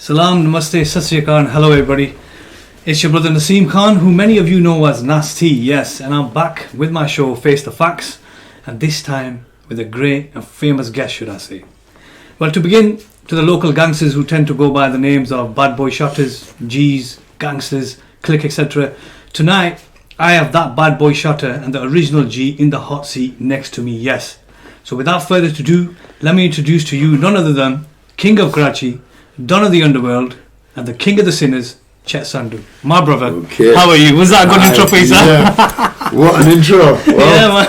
Salam, Namaste, Sat Sri Akal, hello everybody. It's your brother Naseem Khan, who many of you know as Nasty, yes, and I'm back with my show Face the Facts, and this time with a great and famous guest, should I say. Well, to begin, to the local gangsters who tend to go by the names of bad boy shotters, G's, gangsters, click, etc. Tonight, I have that bad boy shotter and the original G in the hot seat next to me, yes. So without further ado, let me introduce to you none other than King of Karachi, Don of the Underworld, and the King of the Sinners, Chet Sandhu. My brother, okay. How are you? Was that a good intro for you, sir? Yeah. What an intro. Wow. Yeah, man.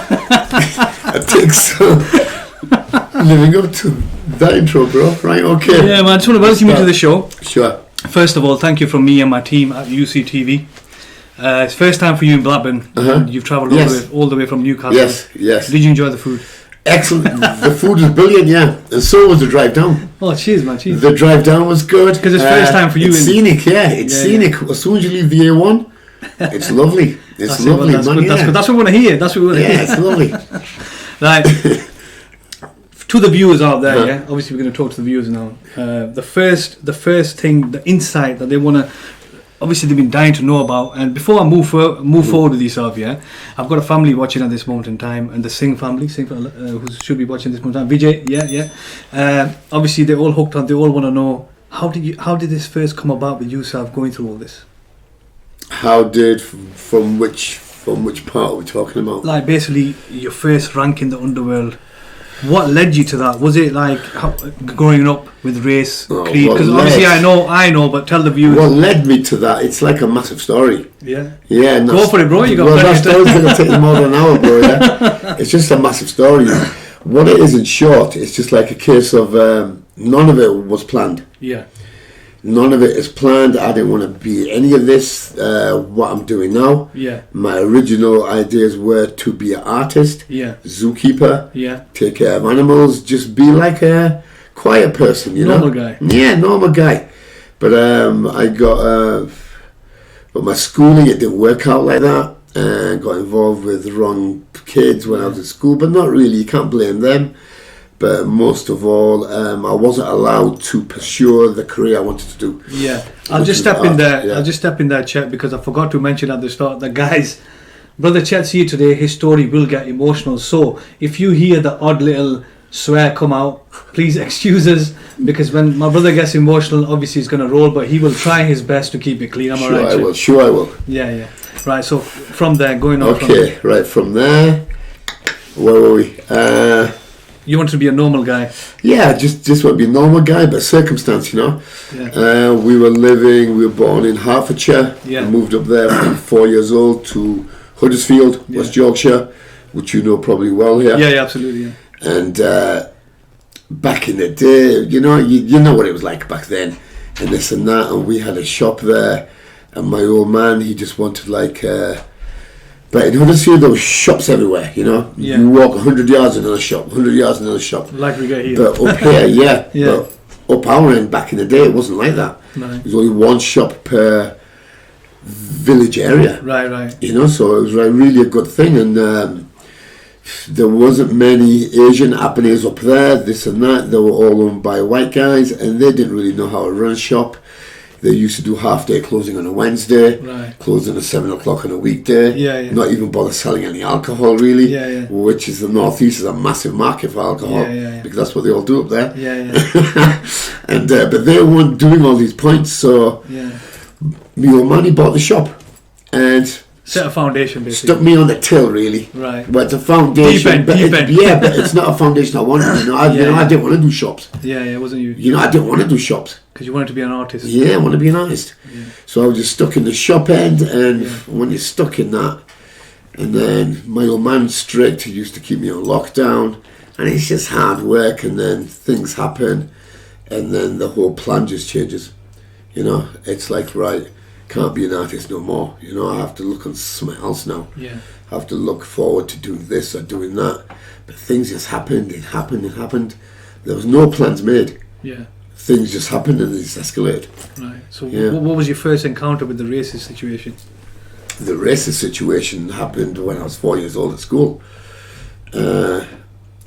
I think so. Living up to that intro, bro. Right, okay. Yeah, man. I just want to welcome you to the show. Sure. First of all, thank you from me and my team at UCTV. It's first time for you in Blackburn. You've travelled all the way from Newcastle. Yes. Did you enjoy the food? Excellent. The food was brilliant, yeah. And so was the drive down. Oh, cheers, man. Cheers. The drive down was good. Because it's first time for you. It's scenic, yeah. It's scenic. As soon as you leave the A1, it's lovely. It's lovely, that's man. Good. Yeah. That's what we want to hear. That's what we want to hear. Yeah, it's lovely. Right. To the viewers out there, yeah. Obviously, we're going to talk to the viewers now. The first thing, the insight that they want to. Obviously, they've been dying to know about. And before I move forward with yourself, yeah, I've got a family watching at this moment in time, and the Singh family, who should be watching this moment in time. Vijay, yeah. Obviously, they're all hooked on. They all want to know how did this first come about with yourself going through all this? From which part are we talking about? Like basically your first rank in the underworld. What led you to that? Was it like growing up with race, creed? Because obviously I know, but tell the viewers. What led me to that? It's like a massive story. Yeah. Yeah. Go for it, bro. You got. Well, that story's going to take more than an hour, bro. Yeah. It's just a massive story. What it is in short, it's just like a case of none of it was planned. Yeah. None of it is planned. I didn't want to be any of this, what I'm doing now. Yeah. My original ideas were to be an artist, zookeeper, take care of animals, just be like a quiet person, you know? Normal guy. Yeah, normal guy. But I got, but my schooling, it didn't work out like that. And got involved with the wrong kids when I was at school, but not really, you can't blame them. But most of all, I wasn't allowed to pursue the career I wanted to do. Yeah, I'll just step in there, Chet, because I forgot to mention at the start that guys, brother Chet's here today. His story will get emotional. So if you hear the odd little swear come out, please excuse us, because when my brother gets emotional, obviously he's going to roll, but he will try his best to keep it clean. Am I right, Chet? Sure I will. Yeah. Right. So from there, going on. Okay. Right from there, where were we? You want to be a normal guy? Yeah, just want to be a normal guy, but circumstance, you know. Yeah. We were born in Hertfordshire. Yeah. Moved up there from 4 years old to Huddersfield, West Yorkshire, which you know probably well here. Yeah, absolutely. Yeah. And back in the day, you know what it was like back then, and this and that, and we had a shop there, and my old man, he just wanted like... But in Huddersfield, there were shops everywhere, you know. Yeah. You walk 100 yards another shop, 100 yards another shop. Like we get here. But up here, But up our end, back in the day, it wasn't like that. No. There was only one shop per village area. Right. You know, so it was really a good thing. And there wasn't many Asian happenings up there, this and that. They were all owned by white guys, and they didn't really know how to run a shop. They used to do half-day closing on a Wednesday, closing at 7 o'clock on a weekday. Yeah. Not even bother selling any alcohol, really. Yeah. Which is the northeast is a massive market for alcohol, because that's what they all do up there. Yeah. And but they weren't doing all these points, so me old man, he bought the shop and set a foundation, basically. Stuck me on the till, really. Right. But it's a foundation. Deep end. Yeah, but it's not a foundation I wanted. I didn't want to do shops. Yeah, it wasn't you. You know, I didn't want to do shops. Because you wanted to be an artist. Yeah, I want to be an artist. Yeah. So I was just stuck in the shop end, and when you're stuck in that, and then my old man's strict, he used to keep me on lockdown, and it's just hard work, and then things happen, and then the whole plan just changes. You know, it's like, right, can't be an artist no more. You know, I have to look on something else now. Yeah. I have to look forward to doing this or doing that. But things just happened. It happened. There was no plans made. Yeah. Things just happened and it just escalated. Right. So what was your first encounter with the racist situation? The racist situation happened when I was 4 years old at school.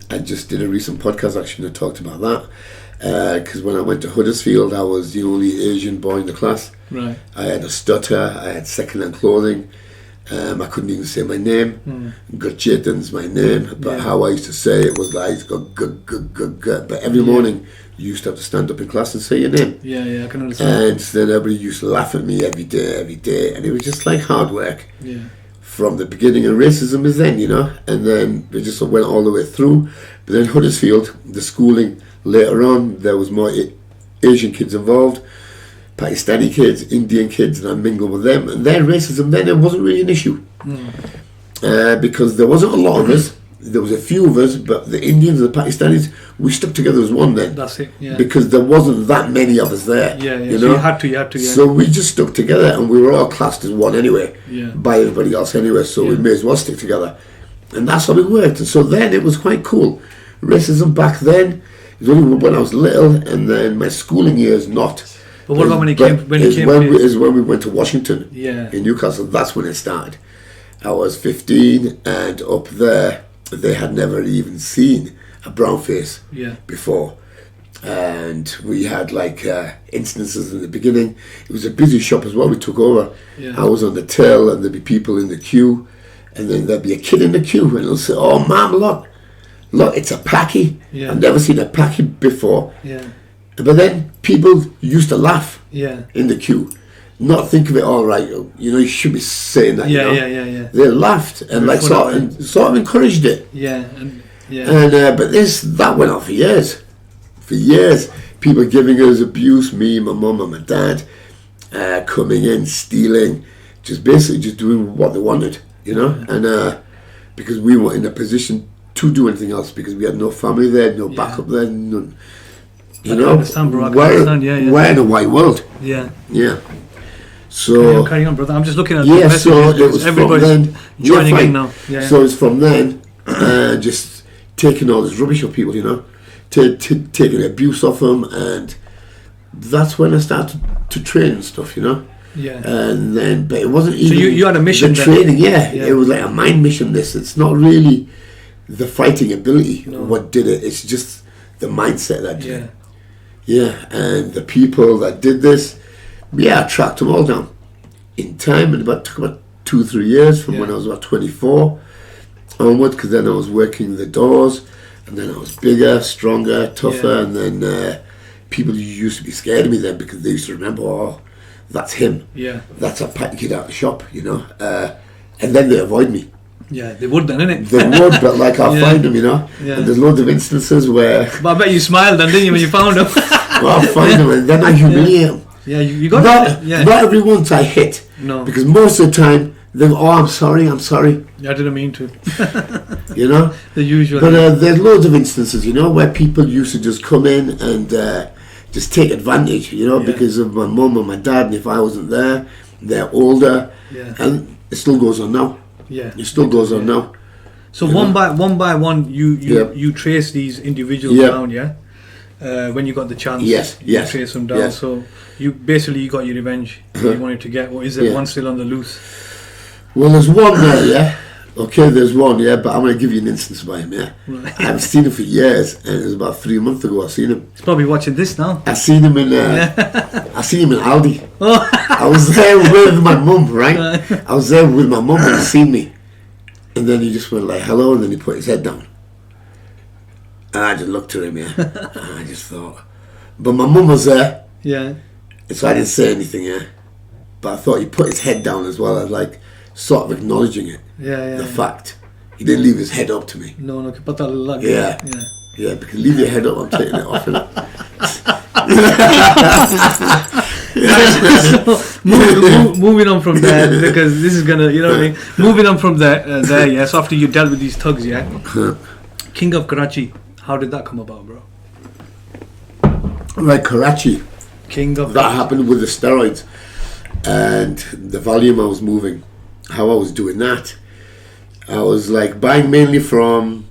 I just did a recent podcast actually that talked about that. Because when I went to Huddersfield, I was the only Asian boy in the class. Right. I had a stutter. I had second-hand clothing. I couldn't even say my name. Gurchetan's my name, but how I used to say it was like But every morning you used to have to stand up in class and say your name. Yeah, I can understand. And then everybody used to laugh at me every day, and it was just like hard work. Yeah. From the beginning of racism is then, and then it just went all the way through. But then Huddersfield, the schooling later on, there was more Asian kids involved, Pakistani kids, Indian kids, and I mingled with them. And their racism then, it wasn't really an issue. Because there wasn't a lot of us. There was a few of us, but the Indians and the Pakistanis, we stuck together as one then. That's it, yeah. Because there wasn't that many of us there. Yeah. You So know? you had to, yeah. So we just stuck together, and we were all classed as one anyway, Yeah. by everybody else anyway, so we may as well stick together. And that's how it worked. And so then it was quite cool. Racism back then, it was only when I was little, and then my schooling years not. But what about when you came? Is when we went to Washington, in Newcastle. That's when it started. I was 15, and up there, they had never even seen a brown face before. And we had like instances in the beginning. It was a busy shop as well. We took over. I was on the till, and there'd be people in the queue, and then there'd be a kid in the queue, and he'll say, "Oh, ma'am, look, it's a Paki. I've never seen a Paki before." But then people used to laugh in the queue, not think of it all right. You should be saying that. Yeah. They laughed and like sort of encouraged it. And but that went on for years. For years, people giving us abuse, me, my mum and my dad, coming in, stealing, just basically just doing what they wanted, and because we weren't in a position to do anything else because we had no family there, no backup there, none. I understand, bro. We're in a white world. Yeah. So carry on, brother. I'm just looking at the messages. So it was everybody's from then, joining in now. So it's from then, just taking all this rubbish off people, taking abuse off them, and that's when I started to train and stuff, And then, but it wasn't even. So you had a mission. The training, it was like a mind mission. It's not really the fighting ability what did it. It's just the mindset that did it. And the people that did this, I tracked them all down in time, and took about 2-3 years from when I was about 24 onward, because then I was working the doors, and then I was bigger, stronger, tougher, and then people used to be scared of me then because they used to remember, oh, that's him. That's a Patty kid out of the shop, and then they avoid me. They would then, innit? They would, but like I'll find them, and there's loads of instances where... But I bet you smiled then, didn't you, when you found them? Well, I'll find them, and then I humiliate them. You got it. Not every once I hit. No. Because most of the time, they're, oh, I'm sorry. I didn't mean to. The usual. But there's loads of instances, where people used to just come in and just take advantage, because of my mum and my dad, and if I wasn't there, they're older. And it still goes on now. It still goes on now. So one by one, you trace these individuals down, when you got the chance, you trace them down. So you got your revenge. You wanted to get. Or is there one still on the loose? Well, there's one there, Okay, there's one, but I'm going to give you an instance by him, Right. I haven't seen him for years, and it was about 3 months ago I seen him. He's probably watching this now. I seen him in Aldi. I was there with my mum, right? I was there with my mum, and he seen me. And then he just went like, hello, and then he put his head down. And I just looked at him, and I just thought. But my mum was there. So I didn't say anything, But I thought he put his head down as well, as like, sort of acknowledging it. The fact. He didn't leave his head up to me. No, but that luck. Because leave your head up, I'm taking it off. So, moving on from there, because this is gonna, you know what I mean? Moving on from there, so after you dealt with these thugs, King of Karachi, how did that come about, bro? Right, Karachi. King of That Karachi. happened with the steroids and the volume I was moving. How I was doing that, I was like buying mainly from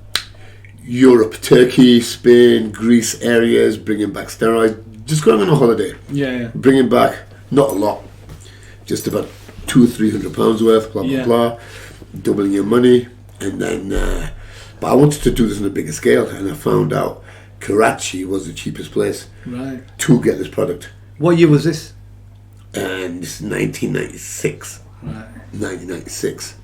Europe, Turkey, Spain, Greece areas, bringing back steroids, just going on a holiday. Bringing back, not a lot, just about £200-300 worth, blah, blah, blah, doubling your money, and then But I wanted to do this on a bigger scale, and I found out Karachi was the cheapest place to get this product. What year was this? And this is 1996. Right. 1996.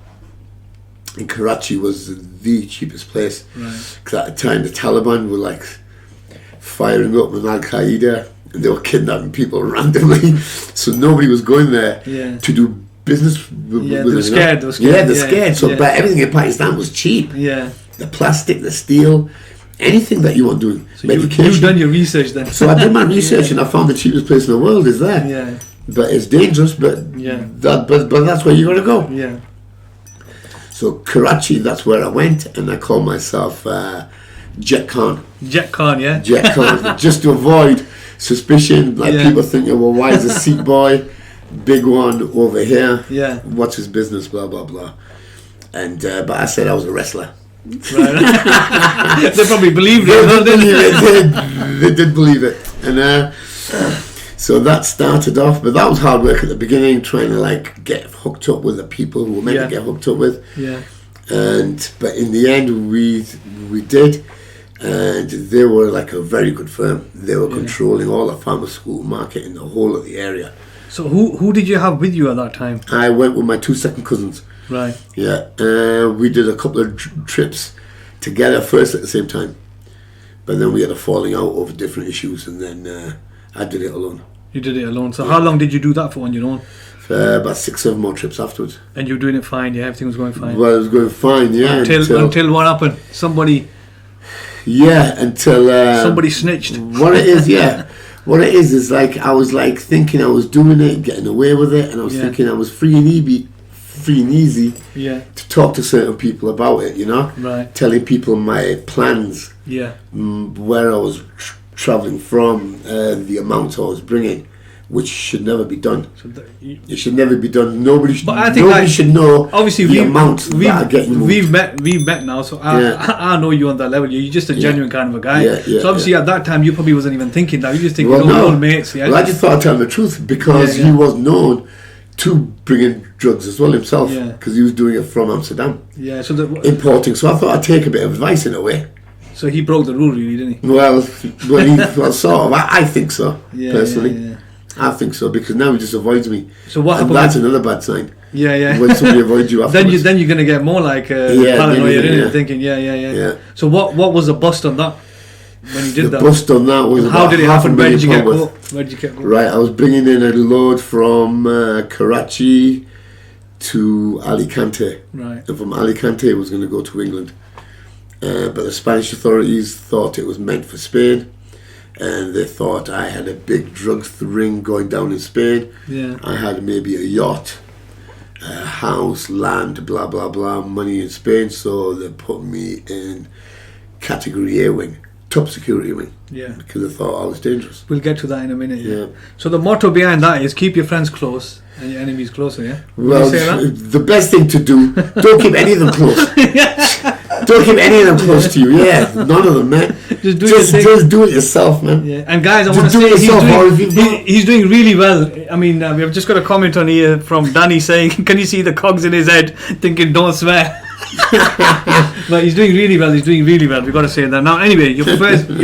And Karachi was the cheapest place. Right. Because at the time the Taliban were like firing up with Al-Qaeda, and they were kidnapping people randomly. So nobody was going there to do business with they them. were scared. Yeah, they're scared. So but everything in Pakistan was cheap. Yeah. The plastic, the steel, anything that you want to do. So medication. you've done your research then. So I did my research and I found the cheapest place in the world is there. Yeah. But it's dangerous, but but that's where you got to go. Yeah. So Karachi, that's where I went, and I called myself Jet Khan. Jet Khan, yeah? Jet Khan, just to avoid suspicion, like people thinking, well, why is a Sikh boy, big one over here? Yeah. What's his business, blah, blah, blah. And but I said I was a wrestler. Right. They probably believed it. They did believe it. And so that started off, but that was hard work at the beginning, trying to like get hooked up with the people who were meant to get hooked up with. Yeah. But in the end, we did, and they were like a very good firm. They were controlling all the pharmaceutical market in the whole of the area. So who did you have with you at that time? I went with my 2 second cousins. Right. Yeah. We did a couple of trips together first at the same time, but then we had a falling out over different issues, and then I did it alone. You did it alone. So how long did you do that for on your own? About 6-7 more trips afterwards. And you were doing it fine, yeah? Everything was going fine? Well, it was going fine, yeah. Until what happened? Somebody snitched. What it is like I was like thinking I was doing it, getting away with it, and I was thinking I was free and easy to talk to certain people about it, you know? Right. Telling people my plans, where I was travelling from, the amount I was bringing, which should never be done. It should never be done. Nobody should know obviously the amount that I get involved. We've met now, so I know you on that level. You're just a genuine kind of a guy. So obviously at that time you probably wasn't even thinking that. You just think old mates. Yeah. Well, I just thought I'd tell the truth because he was known to bring in drugs as well himself, because he was doing it from Amsterdam. Yeah. So importing. So I thought I'd take a bit of advice in a way. So he broke the rule, really, didn't he? Well, sort of. I think so, personally. Yeah. I think so, because now he just avoids me. So what happened? That's another bad sign. Yeah. When somebody avoids you afterwards. then you're going to get more like paranoia, thinking, yeah. So what was the bust on that when you did that? The bust on that was how did it happen? Where did you get caught? Right, I was bringing in a load from Karachi to Alicante. Right. And from Alicante, it was going to go to England. But the Spanish authorities thought it was meant for Spain, and they thought I had a big drugs ring going down in Spain. Yeah. I had maybe a yacht, a house, land, blah blah blah, money in Spain, so they put me in category A wing, top security wing. Yeah. Because they thought I was dangerous. We'll get to that in a minute. Yeah. So the motto behind that is keep your friends close and your enemies closer. Yeah. Well, the best thing to do, don't keep any of them close. Don't keep any of them close to you. Yeah, none of them, man. Just do it yourself, man. Yeah. And guys, I want to say he's doing really well. I mean, we have just got a comment on here from Danny saying, "Can you see the cogs in his head thinking don't swear?" But he's doing really well. We've got to say that. Now, anyway, your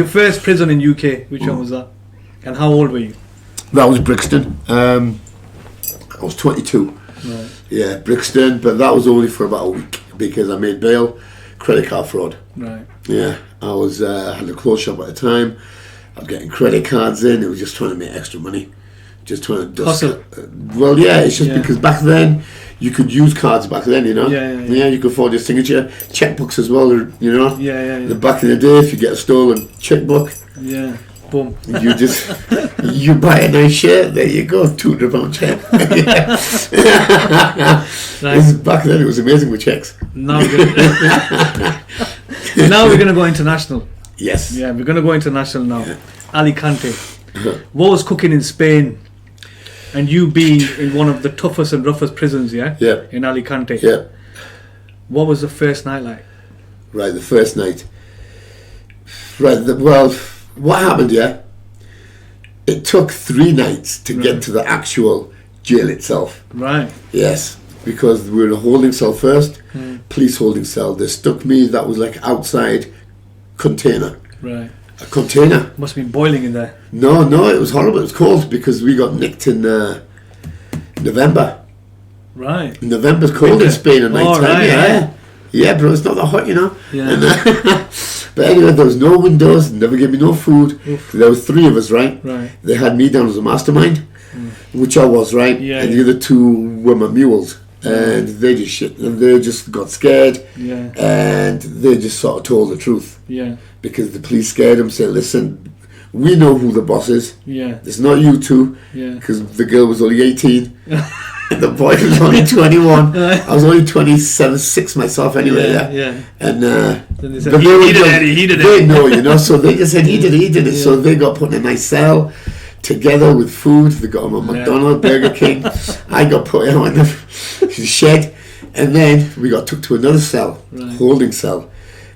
first prison in UK. Which one was that? And how old were you? That was Brixton. I was 22. Right. Yeah, Brixton, but that was only for about a week because I made bail. Credit card fraud. Right. Yeah, I was had a clothes shop at the time. I was getting credit cards in. It was just trying to make extra money, just trying to hustle. Well, yeah, it's just because back then you could use cards back then, you know. Yeah, you could forge your signature, checkbooks as well, you know. Yeah. Back in the day, if you get a stolen checkbook, boom, you buy a nice shirt. There you go, £200 check. Right. Back then, it was amazing with checks. Now we're going to go international. Yes. Yeah, we're going to go international now. Yeah. Alicante. What was cooking in Spain? And you being in one of the toughest and roughest prisons, yeah, in Alicante. Yeah. What was the first night like? Right, the first night. Right. Well, what happened? Yeah. It took 3 nights to get to the actual jail itself. Right. Yes. because we were in a holding cell first, police holding cell. They stuck me. That was like outside container. Right. A container. Must have been boiling in there. No, it was horrible. It was cold because we got nicked in November. Right. November's cold in Spain at night time. Right. Yeah, bro, it's not that hot, you know. Yeah. And, but anyway, there was no windows, never gave me no food. Oof. There was 3 of us, right? Right. They had me down as a mastermind, which I was, right? Yeah, and yeah. the other 2 were my mules. And they just shit, and they just got scared. Yeah. And they just sort of told the truth. Yeah. Because the police scared them, said, listen, we know who the boss is. Yeah. It's not you two. Yeah. Because the girl was only 18. And the boy was only 21. I was only 27, 6 myself anyway. Yeah. And then they said, but he did it. They know, you know. So they just said he did it. Yeah. So they got put in a nice cell together with food. They got them a McDonald's, Burger King. I got put in the shed, and then we got took to another cell, holding cell.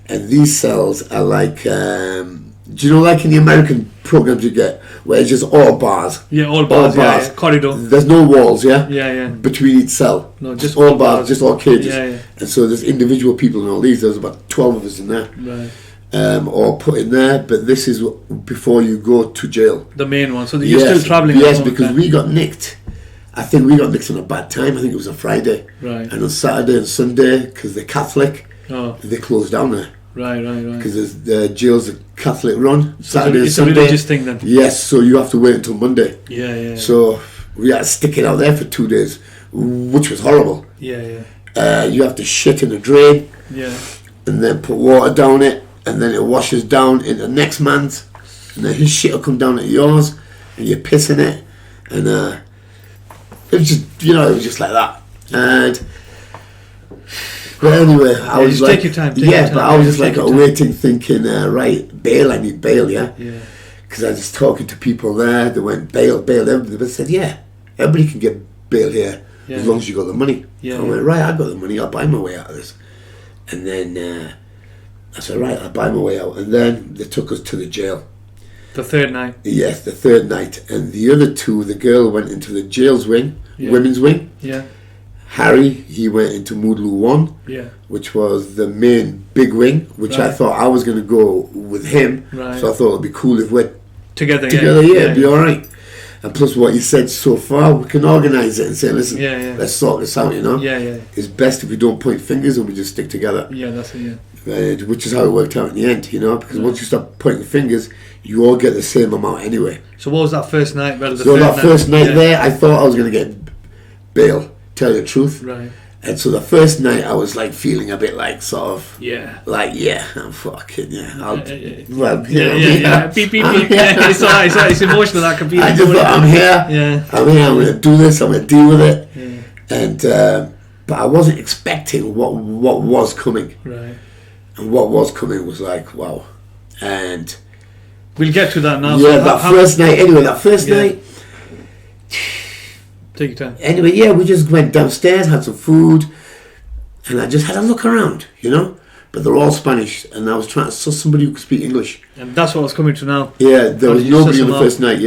And these cells are like, do you know, like in the American programs you get, where it's just all bars? Yeah, all bars. Yeah. Corridor. There's no walls, Yeah. between each cell. No, just all bars, just all cages. Yeah. And so there's individual people in all these. There's about 12 of us in there. Right. All put in there, but this is before you go to jail. The main one. So you're still travelling. Yes, because we got nicked. I think we got nicked on a bad time. I think it was a Friday. Right. And on Saturday and Sunday, because they're Catholic, they closed down there. Right. Because the jail's a Catholic run. Saturday and it's Sunday. a religious thing then. Yes, so you have to wait until Monday. Yeah. So we had to stick it out there for 2 days, which was horrible. Yeah. You have to shit in a drain. Yeah. And then put water down it, and then it washes down into the next man's, and then his shit will come down into yours, and you're pissing it, and it was just, it was just like that. And but anyway, I was just like, take your time. But I was just like waiting, thinking, right, bail. I need bail, yeah. Because I was just talking to people there. They went bail. Everybody said, yeah, everybody can get bail here as long as you got the money. I went, right, I got the money. I'll buy my way out of this. And then I said, right, I'll buy my way out. And then they took us to the jail. The third night? Yes, the third night. And the other 2, the girl went into the jail's wing, women's wing. Yeah. Harry, he went into Moodloo 1, which was the main big wing, which I thought I was going to go with him. Right. So I thought it would be cool if we're together, it'd be alright. And plus what you said so far, we can organise it and say, listen, let's sort this out, you know? Yeah. It's best if we don't point fingers and we just stick together. Yeah, that's it, which is how it worked out in the end, you know, because once you start pointing fingers, you all get the same amount anyway. So what was that first night? First night there, I thought I was going to get bail, tell you the truth. Right. And so the first night I was like feeling a bit like sort of like I'm fucking beep beep. It's alright, it's emotional, that can be. I just thought I'm here, I'm going to do this, I'm going to deal with it. And but I wasn't expecting what was coming. Right. And what was coming was like, wow. And we'll get to that now. Yeah, first night. Anyway, that first night. Take your time. Anyway, we just went downstairs, had some food, and I just had a look around, you know. But they're all Spanish, and I was trying to suss somebody who could speak English. And that's what I was coming to now. Yeah, there was nobody on the first night.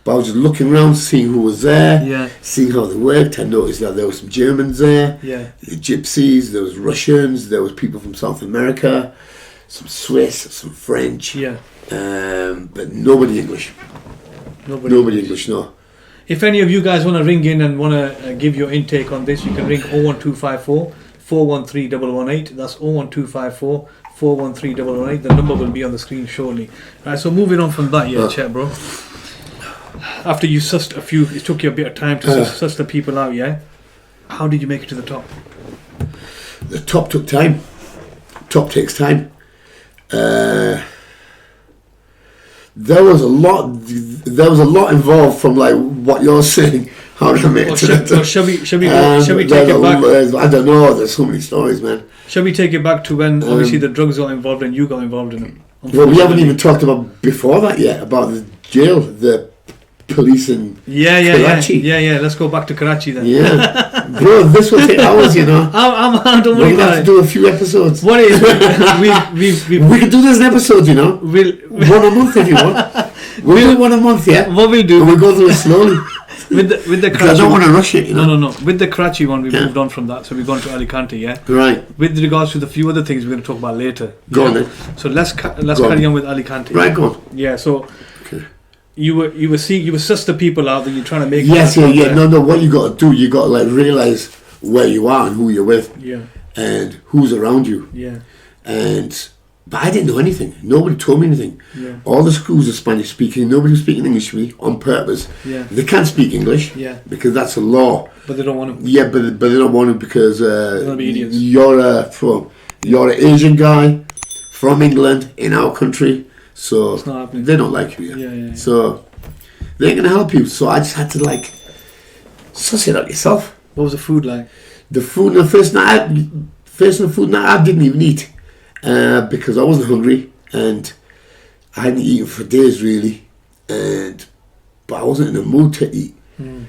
But I was just looking around, seeing who was there, seeing how they worked. I noticed that there were some Germans there, the Gypsies, there was Russians, there was people from South America, some Swiss, some French, but nobody English. Nobody English, no. If any of you guys want to ring in and want to give your intake on this, you can ring 01254 413 118. That's 01254 413 118. The number will be on the screen shortly. Right, so moving on from that, Chet, bro. After you sussed a few, it took you a bit of time to suss the people out, how did you make it to the top? The top took time. Top takes time. There was a lot involved from like what you're saying. How did I make it to the top? Shall we take it back? I don't know. There's so many stories, man. Shall we take it back to when obviously the drugs got involved and you got involved in them? Well, we haven't even talked about before that yet, about the jail, the police in Karachi. Yeah. Let's go back to Karachi then. Yeah, bro, this will take hours, you know. Don't worry about it. We'll have to do a few episodes. What is we could do this in episodes, you know. One a month if you want. We'll do one a month, yeah. What we'll do? And we'll go through it slowly. with the because I don't want to rush it, you know. No. With the Karachi one, we moved on from that, so we've gone to Alicante, yeah. Right. With regards to the few other things we're going to talk about later. Go on then. So let's carry on with Alicante. Right, go on. Yeah. So Okay. you were suss the people out that you're trying to make. Yes, yeah. No. What you got to do, you got to like realize where you are and who you're with, Yeah. and who's around you, Yeah. But I didn't know anything. Nobody told me anything. Yeah. All the schools are Spanish speaking. Nobody was speaking English to me on purpose. Yeah. They can't speak English. Yeah. Because that's a law. But they don't want to. Yeah, but they don't want to because gonna be idiots. you're an Asian guy from England in our country, so It's not happening. they don't like you. Yeah. So they ain't gonna help you. So I just had to like suss it out yourself. What was the food like? The food, the first food night I didn't even eat because I wasn't hungry and I hadn't eaten for days really, but I wasn't in the mood to eat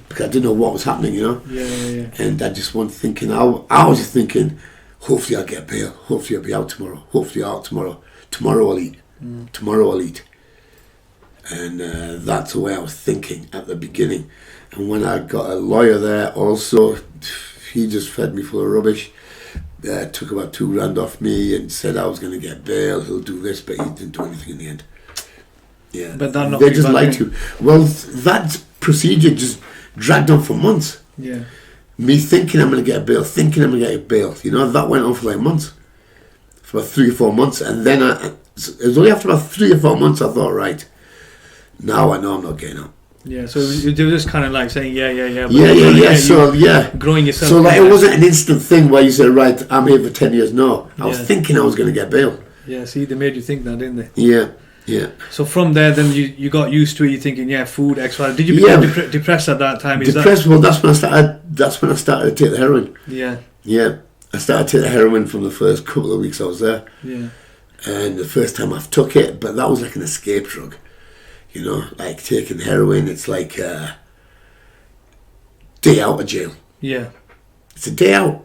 because I didn't know what was happening, you know. Yeah. And I just wasn't thinking. I was just thinking, hopefully I'll get bail. Hopefully I'll be out tomorrow. Hopefully I'll out tomorrow. Tomorrow I'll eat. Tomorrow I'll eat. And that's the way I was thinking at the beginning. And when I got a lawyer there also, he just fed me full of rubbish. Took about $2,000 off me and said I was going to get bail. He'll do this, but he didn't do anything in the end. Yeah, But that they just lied to you. Well, that procedure just dragged on for months. Yeah. Me thinking I'm going to get bail, you know, that went on for like months, for about 3 or 4 months, and then it was only after about 3 or 4 months I thought, right, now I know I'm not getting out. Yeah, so they were just kind of like saying, yeah. Growing yourself. So like it wasn't an instant thing where you said, right, I'm here for 10 years. No, I was thinking I was going to get bail. Yeah, see, they made you think that, didn't they? Yeah. So from there, then you got used to it. You're thinking, food, extra. Did you become depressed at that time? Depressed? Well, that's when I started to take the heroin. Yeah. I started to take the heroin from the first couple of weeks I was there. Yeah. And the first time I've took it, but that was like an escape drug. You know, like taking heroin, it's like a day out of jail. Yeah. It's a day out,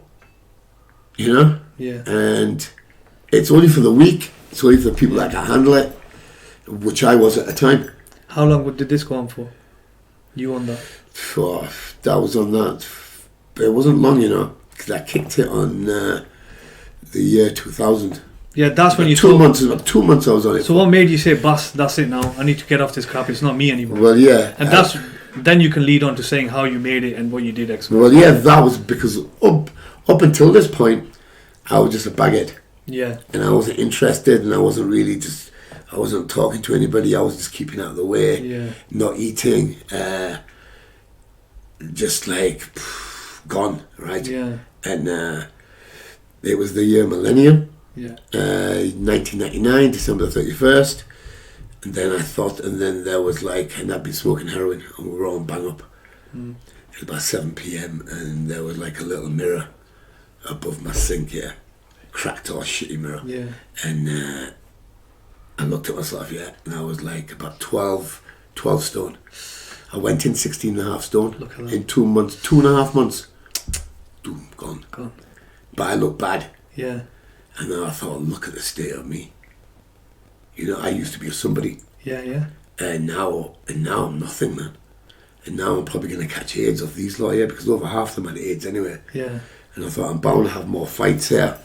you know? Yeah. And it's only for the weak. It's only for the people that can handle it, which I was at the time. How long did this go on for? You on that? That was on that. It wasn't long, you know, because I kicked it on the year 2000. Yeah, that's when you 2 months. About 2 months I was on it. So what made you say, "Boss, that's it now. I need to get off this crap. It's not me anymore." Well, yeah. And then you can lead on to saying how you made it and what you did. Well, yeah, that was because up until this point, I was just a baghead. Yeah. And I wasn't interested, and I wasn't talking to anybody. I was just keeping out of the way. Yeah. Not eating. Just like gone, right? Yeah. And it was the year millennium. Yeah. 1999, December 31st, and then there was like, and I'd been smoking heroin, and we were all bang up. It was about 7 p.m, and there was like a little mirror above my sink, cracked or shitty mirror. Yeah. And I looked at myself, and I was like about 12 stone. I went in 16 and a half stone. Look at that. In 2 months, 2.5 months. Boom, gone. But I looked bad. Yeah. And then I thought, look at the state of me. You know, I used to be a somebody. Yeah. And now I'm nothing, man. And now I'm probably going to catch AIDS off these lot here, because over half of them had AIDS anyway. Yeah. And I thought, I'm bound to have more fights here,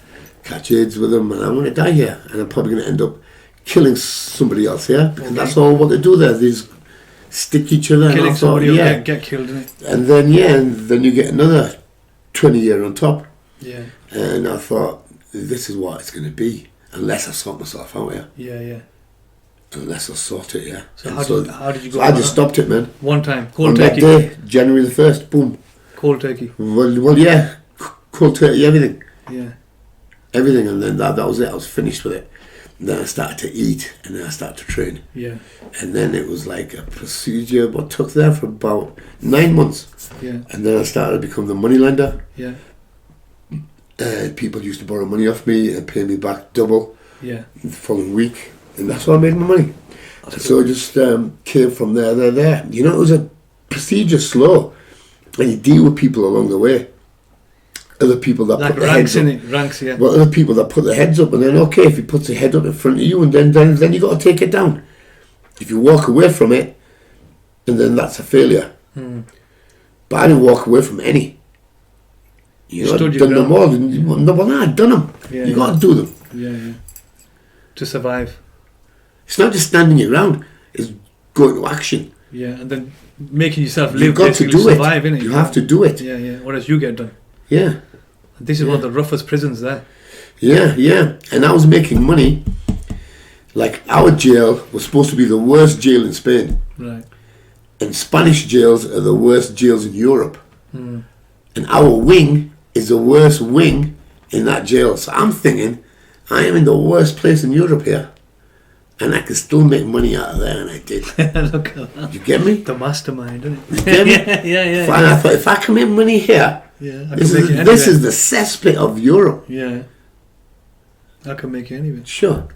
catch AIDS with them, and I'm going to die here. And I'm probably going to end up killing somebody else here, because that's all what they do there. They just stick each other. Killing and I thought, somebody will get killed, isn't it? And then you get another 20 year on top. Yeah. And I thought, this is what it's going to be, unless I sort myself out here. Yeah. Unless I sort it, So how did you go? So I just stopped it, man. One time, cold On turkey. that day, January the 1st, boom. Cold turkey. Well, yeah, cold turkey, everything. Yeah. Everything, and then that was it. I was finished with it. And then I started to eat, and then I started to train. Yeah. And then it was like a procedure, what took there for about 9 months. Yeah. And then I started to become the money lender. Yeah. People used to borrow money off me and pay me back double. Yeah. The following week, and that's how I made my money. So it just came from there. You know, it was a procedure, slow, and you deal with people along the way. Other people that Like put their heads up. Ranks, yeah. Well, other people that put their heads up, and then okay, if he puts his head up in front of you, and then you got to take it down. If you walk away from it, and then that's a failure. But I didn't walk away from any. You know, I'd done them all. No, I'd done them. Yeah, you got to do them. Yeah. To survive. It's not just standing your ground. It's going to action. Yeah, and then making yourself live. You've got to do survive, it. Innit? You have to do it. Yeah. What else you get done? Yeah. This is one of the roughest prisons there. Yeah. And I was making money. Like, our jail was supposed to be the worst jail in Spain. Right. And Spanish jails are the worst jails in Europe. And our wing is the worst wing in that jail. So I'm thinking, I am in the worst place in Europe here. And I could still make money out of there, and I did. Look at that. You get me? The mastermind, isn't You it? get me? Yeah. I thought, if I can make money here, this is the cesspit of Europe. Yeah. I can make it anyway. Sure.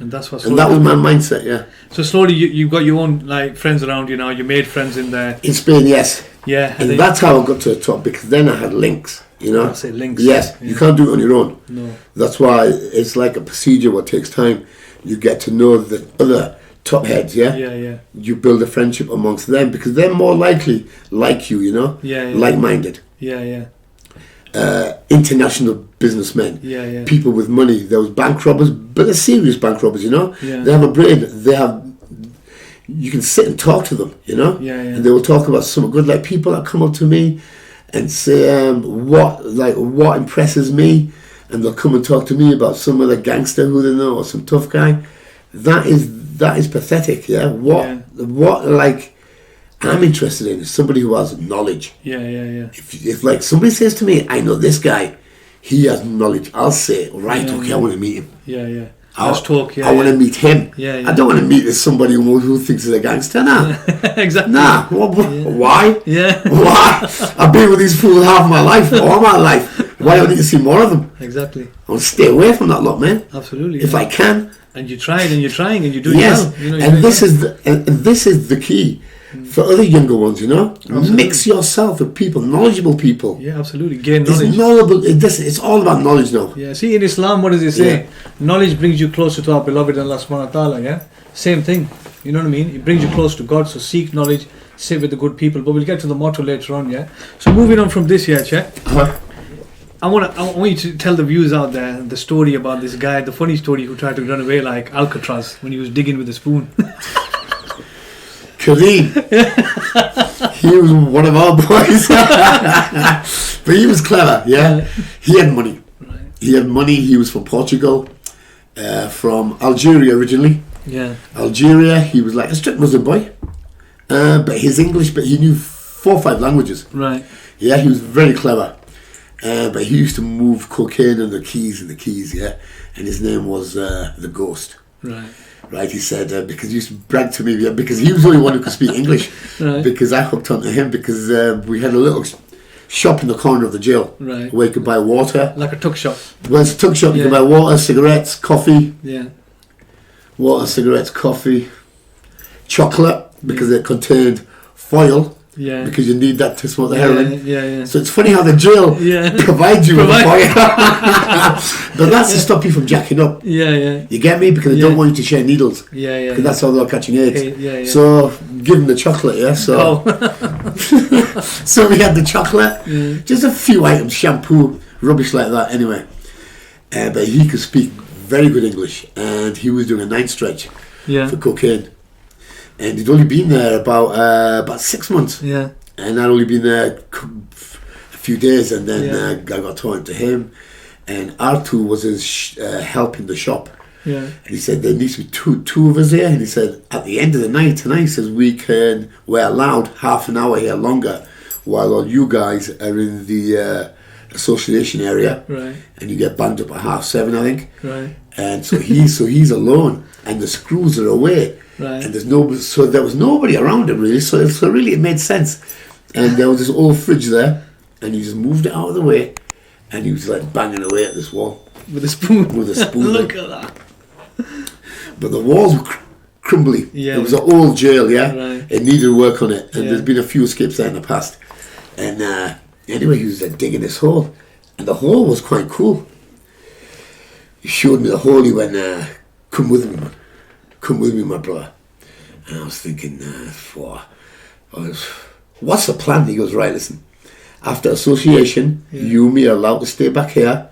And that's what. And that was my mindset, yeah. So slowly you've got your own like friends around you now. You made friends in there. In Spain, yes. Yeah. And that's how I got to the top, because then I had links, you know. I say links. Yes, yeah. You can't do it on your own. No. That's why it's like a procedure what takes time. You get to know the other top heads, yeah? Yeah. You build a friendship amongst them, because they're more likely like you know? Yeah. Like-minded. Yeah. International businessmen. Yeah. People with money. There was bank robbers, but they're serious bank robbers, you know? Yeah. They have a brain. You can sit and talk to them, you know? Yeah. And they will talk about something good. Like, people that come up to me and say, what impresses me, and they'll come and talk to me about some other gangster who they know, or some tough guy. That is pathetic, yeah? What like, I'm interested in is somebody who has knowledge. Yeah. If like somebody says to me, I know this guy, he has knowledge, I'll say, right, okay, I want to meet him. Yeah. Let's talk. I want to meet him. Yeah. I don't want to meet somebody who thinks he's a gangster. Nah. Exactly. Nah. Why? Yeah. Why? I've been with these fools half my life, all my life. Why do I need to see more of them? Exactly. I want to stay away from that lot, man. Absolutely. If I can. And you tried, and you're trying, and you're doing yes. well. You know, and this is the key for other younger ones, you know. Absolutely. Mix yourself with people, knowledgeable people. Yeah, absolutely. Gain knowledge. It's all about knowledge now. Yeah. See, in Islam, what does it say? Knowledge brings you closer to our beloved Allah subhanahu wa ta'ala. Yeah. Same thing. You know what I mean? It brings you close to God. So seek knowledge, sit with the good people. But we'll get to the motto later on. Yeah. So moving on from this, Chet. I want you to tell the viewers out there the story about this guy, the funny story who tried to run away like Alcatraz when he was digging with a spoon. Kareem. He was one of our boys. But he was clever, yeah? He had money. Right. He had money. He was from Portugal, from Algeria originally. Yeah. Algeria, he was like a strict Muslim boy. But his English, but he knew 4 or 5 languages. Right. Yeah, he was very clever. But he used to move cocaine and the keys, yeah? And his name was the Ghost. Right, he said, because he used to brag to me, because he was the only one who could speak English. Right. Because I hooked onto him, because we had a little shop in the corner of the jail. Right. Where you could buy water. Like a tuck shop. Well, it's a tuck shop, you can buy water, cigarettes, coffee. Yeah. Water, cigarettes, coffee. Chocolate, because it contained foil. Yeah. Because you need that to smoke the heroin. Yeah. So it's funny how the jail provides you with a foil. But that's to stop you from jacking up. Yeah. You get me? Because they don't want you to share needles. Yeah. Because that's how they're catching AIDS. Yeah. So give them the chocolate, yeah? So, so we had the chocolate. Just a few items, shampoo, rubbish like that anyway. But he could speak very good English. And he was doing a night stretch for cocaine. And he'd only been there about 6 months. Yeah. And I'd only been there a few days, and then I got talking to him. And Artu was his help in the shop. Yeah. And he said, there needs to be two of us here. And he said, at the end of the night tonight, he says, we're allowed half an hour here longer while all you guys are in the association area. Right. And you get banged up at 7:30, I think. Right. And so he's alone, and the screws are away. Right. And there was nobody around him really, so really it made sense. And there was this old fridge there, and he just moved it out of the way, and he was like banging away at this wall with a spoon. Look at that. But the walls were crumbly. Yeah. It was an old jail, yeah. Right. It needed work on it, and there's been a few escapes there in the past. And anyway, he was digging this hole, and the hole was quite cool. He showed me the hole. He went, "Come with me, man. Come with me, my brother." And I was thinking, what's the plan? He goes, right, listen, after association, you and me are allowed to stay back here.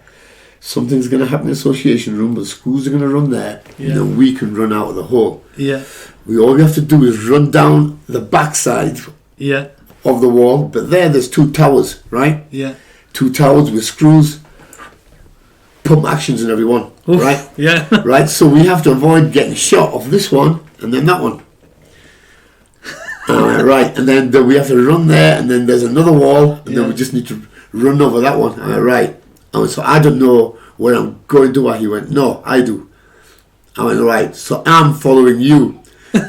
Something's going to happen in the association room, but the schools are going to run there, and then we can run out of the hole. Yeah. All we have to do is run down the backside of the wall, but there's 2 towers, right? Yeah. 2 towers with screws, pump actions in every one, right? Yeah. Right, so we have to avoid getting shot off this one and then that one. Right, and then we have to run there, and then there's another wall, and then we just need to run over that one. Right. So I don't know where I'm going to. He went, no, I do. I went, right, so I'm following you.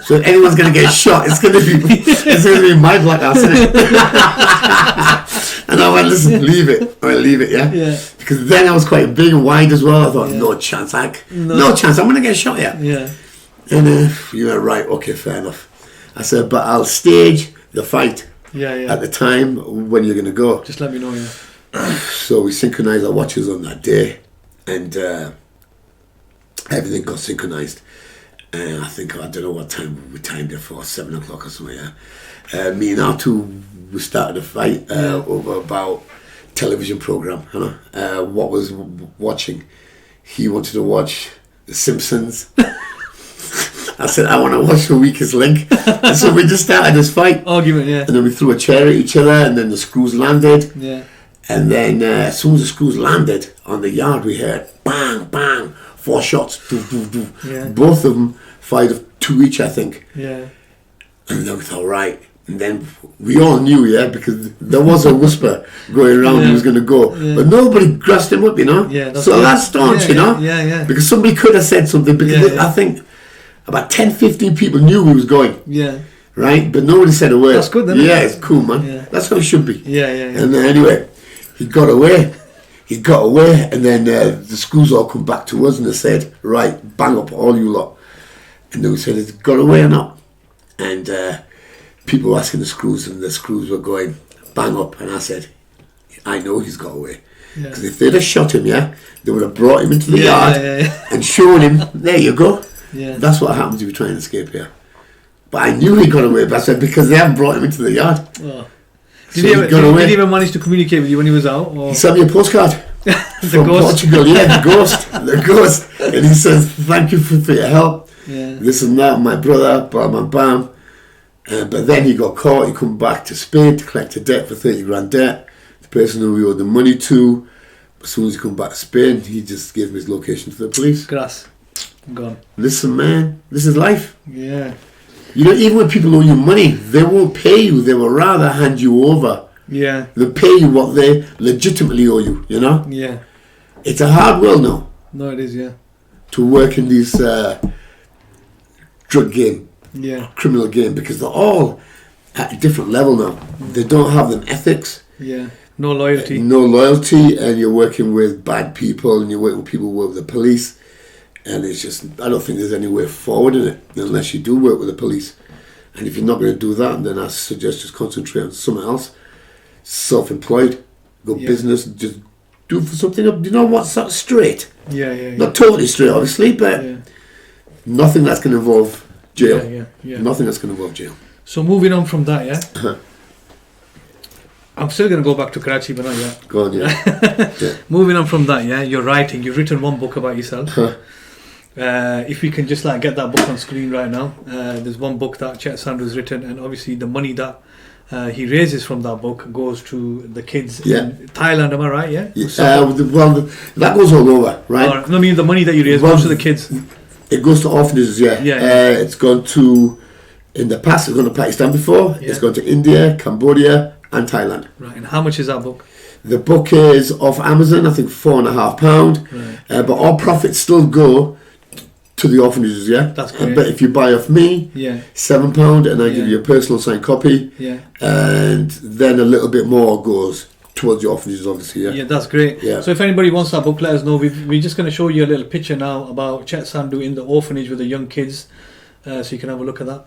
So if anyone's going to get shot, it's going to be my black ass, isn't it? And I went, listen, leave it. I went, leave it, yeah? Because then I was quite big and wide as well. I thought, no chance, no chance, I'm going to get shot here. Yeah. And you went, right, okay, fair enough. I said, but I'll stage the fight at the time when you're going to go. Just let me know, So we synchronised our watches on that day, and everything got synchronised. And I think, I don't know what time we timed it for, 7 o'clock or something, me and R2, we started a fight over about television programme, what was watching. He wanted to watch The Simpsons. I said, I want to watch The Weakest Link. And so we just started this fight. Argument, And then we threw a chair at each other, and then the screws landed. Yeah. And then as soon as the screws landed on the yard, we heard bang, bang, 4 shots. Doof, doof, doof. Yeah. Both of them fired 2 each, I think. Yeah. And then we thought, right. And then we all knew, because there was a whisper going around who was going to go. Yeah. But nobody grasped him up, Yeah, so that's staunch, Yeah. Because somebody could have said something. Because I think about 10, 15 people knew he was going. Yeah. Right? But nobody said a word. That's good, then. Yeah, it's cool, man. Yeah. That's how it should be. Yeah. And then anyway, he got away. And then the schools all come back to us and they said, right, bang up all you lot. And then we said, has he got away or not? And people were asking the screws, and the screws were going, bang up. And I said, I know he's got away. Because if they'd have shot him, they would have brought him into the yard and shown him, there you go. Yeah. That's what happens if you try and escape here. But I knew he got away, but I said, because they haven't brought him into the yard. Oh. So did he even manage to communicate with you when he was out? Or? He sent me a postcard from ghost. Portugal, the ghost. And he says, thank you for your help. Yeah. This and that, my brother, bam, bam, bam. But then he got caught. He come back to Spain to collect a debt for 30 grand debt. The person who we owed the money to, as soon as he come back to Spain, he just gave me his location to the police. Grass. Gone. Listen, man, this is life. Yeah. Even when people owe you money, they won't pay you. They will rather hand you over. Yeah. They'll pay you what they legitimately owe you, Yeah. It's a hard world now. No, it is, to work in this drug game, criminal game, because they're all at a different level now. They don't have them ethics. Yeah. No loyalty. And you're working with bad people, and you're working with people who work with the police. And it's just, I don't think there's any way forward in it unless you do work with the police. And if you're not going to do that, then I suggest just concentrate on something else. Self-employed, go business, just do for something, what's that, straight. Yeah. Not totally straight, obviously, but nothing that's going to involve jail. Yeah. Nothing that's going to involve jail. So moving on from that, I'm still going to go back to Karachi, but not yet. Go on, yeah. Moving on from that, you're writing. You've written one book about yourself. If we can just get that book on screen right now. There's one book that Chet Sandhu has written, and obviously the money that he raises from that book goes to the kids in Thailand. Am I right? Yeah. Well, that goes all over, right? No, I mean the money that you raise goes to the kids. It goes to orphanages. It's gone to, in the past, it's gone to Pakistan before. It's gone to India, Cambodia, and Thailand. Right. And how much is that book? The book is off Amazon, I think £4.5. Right. But all profits still go to the orphanages, That's great. But if you buy off me, £7, and I give you a personal signed copy, and then a little bit more goes towards the orphanages, obviously. Yeah, that's great. So if anybody wants that book, let us know. We're just going to show you a little picture now about Chet Sandhu in the orphanage with the young kids, so you can have a look at that.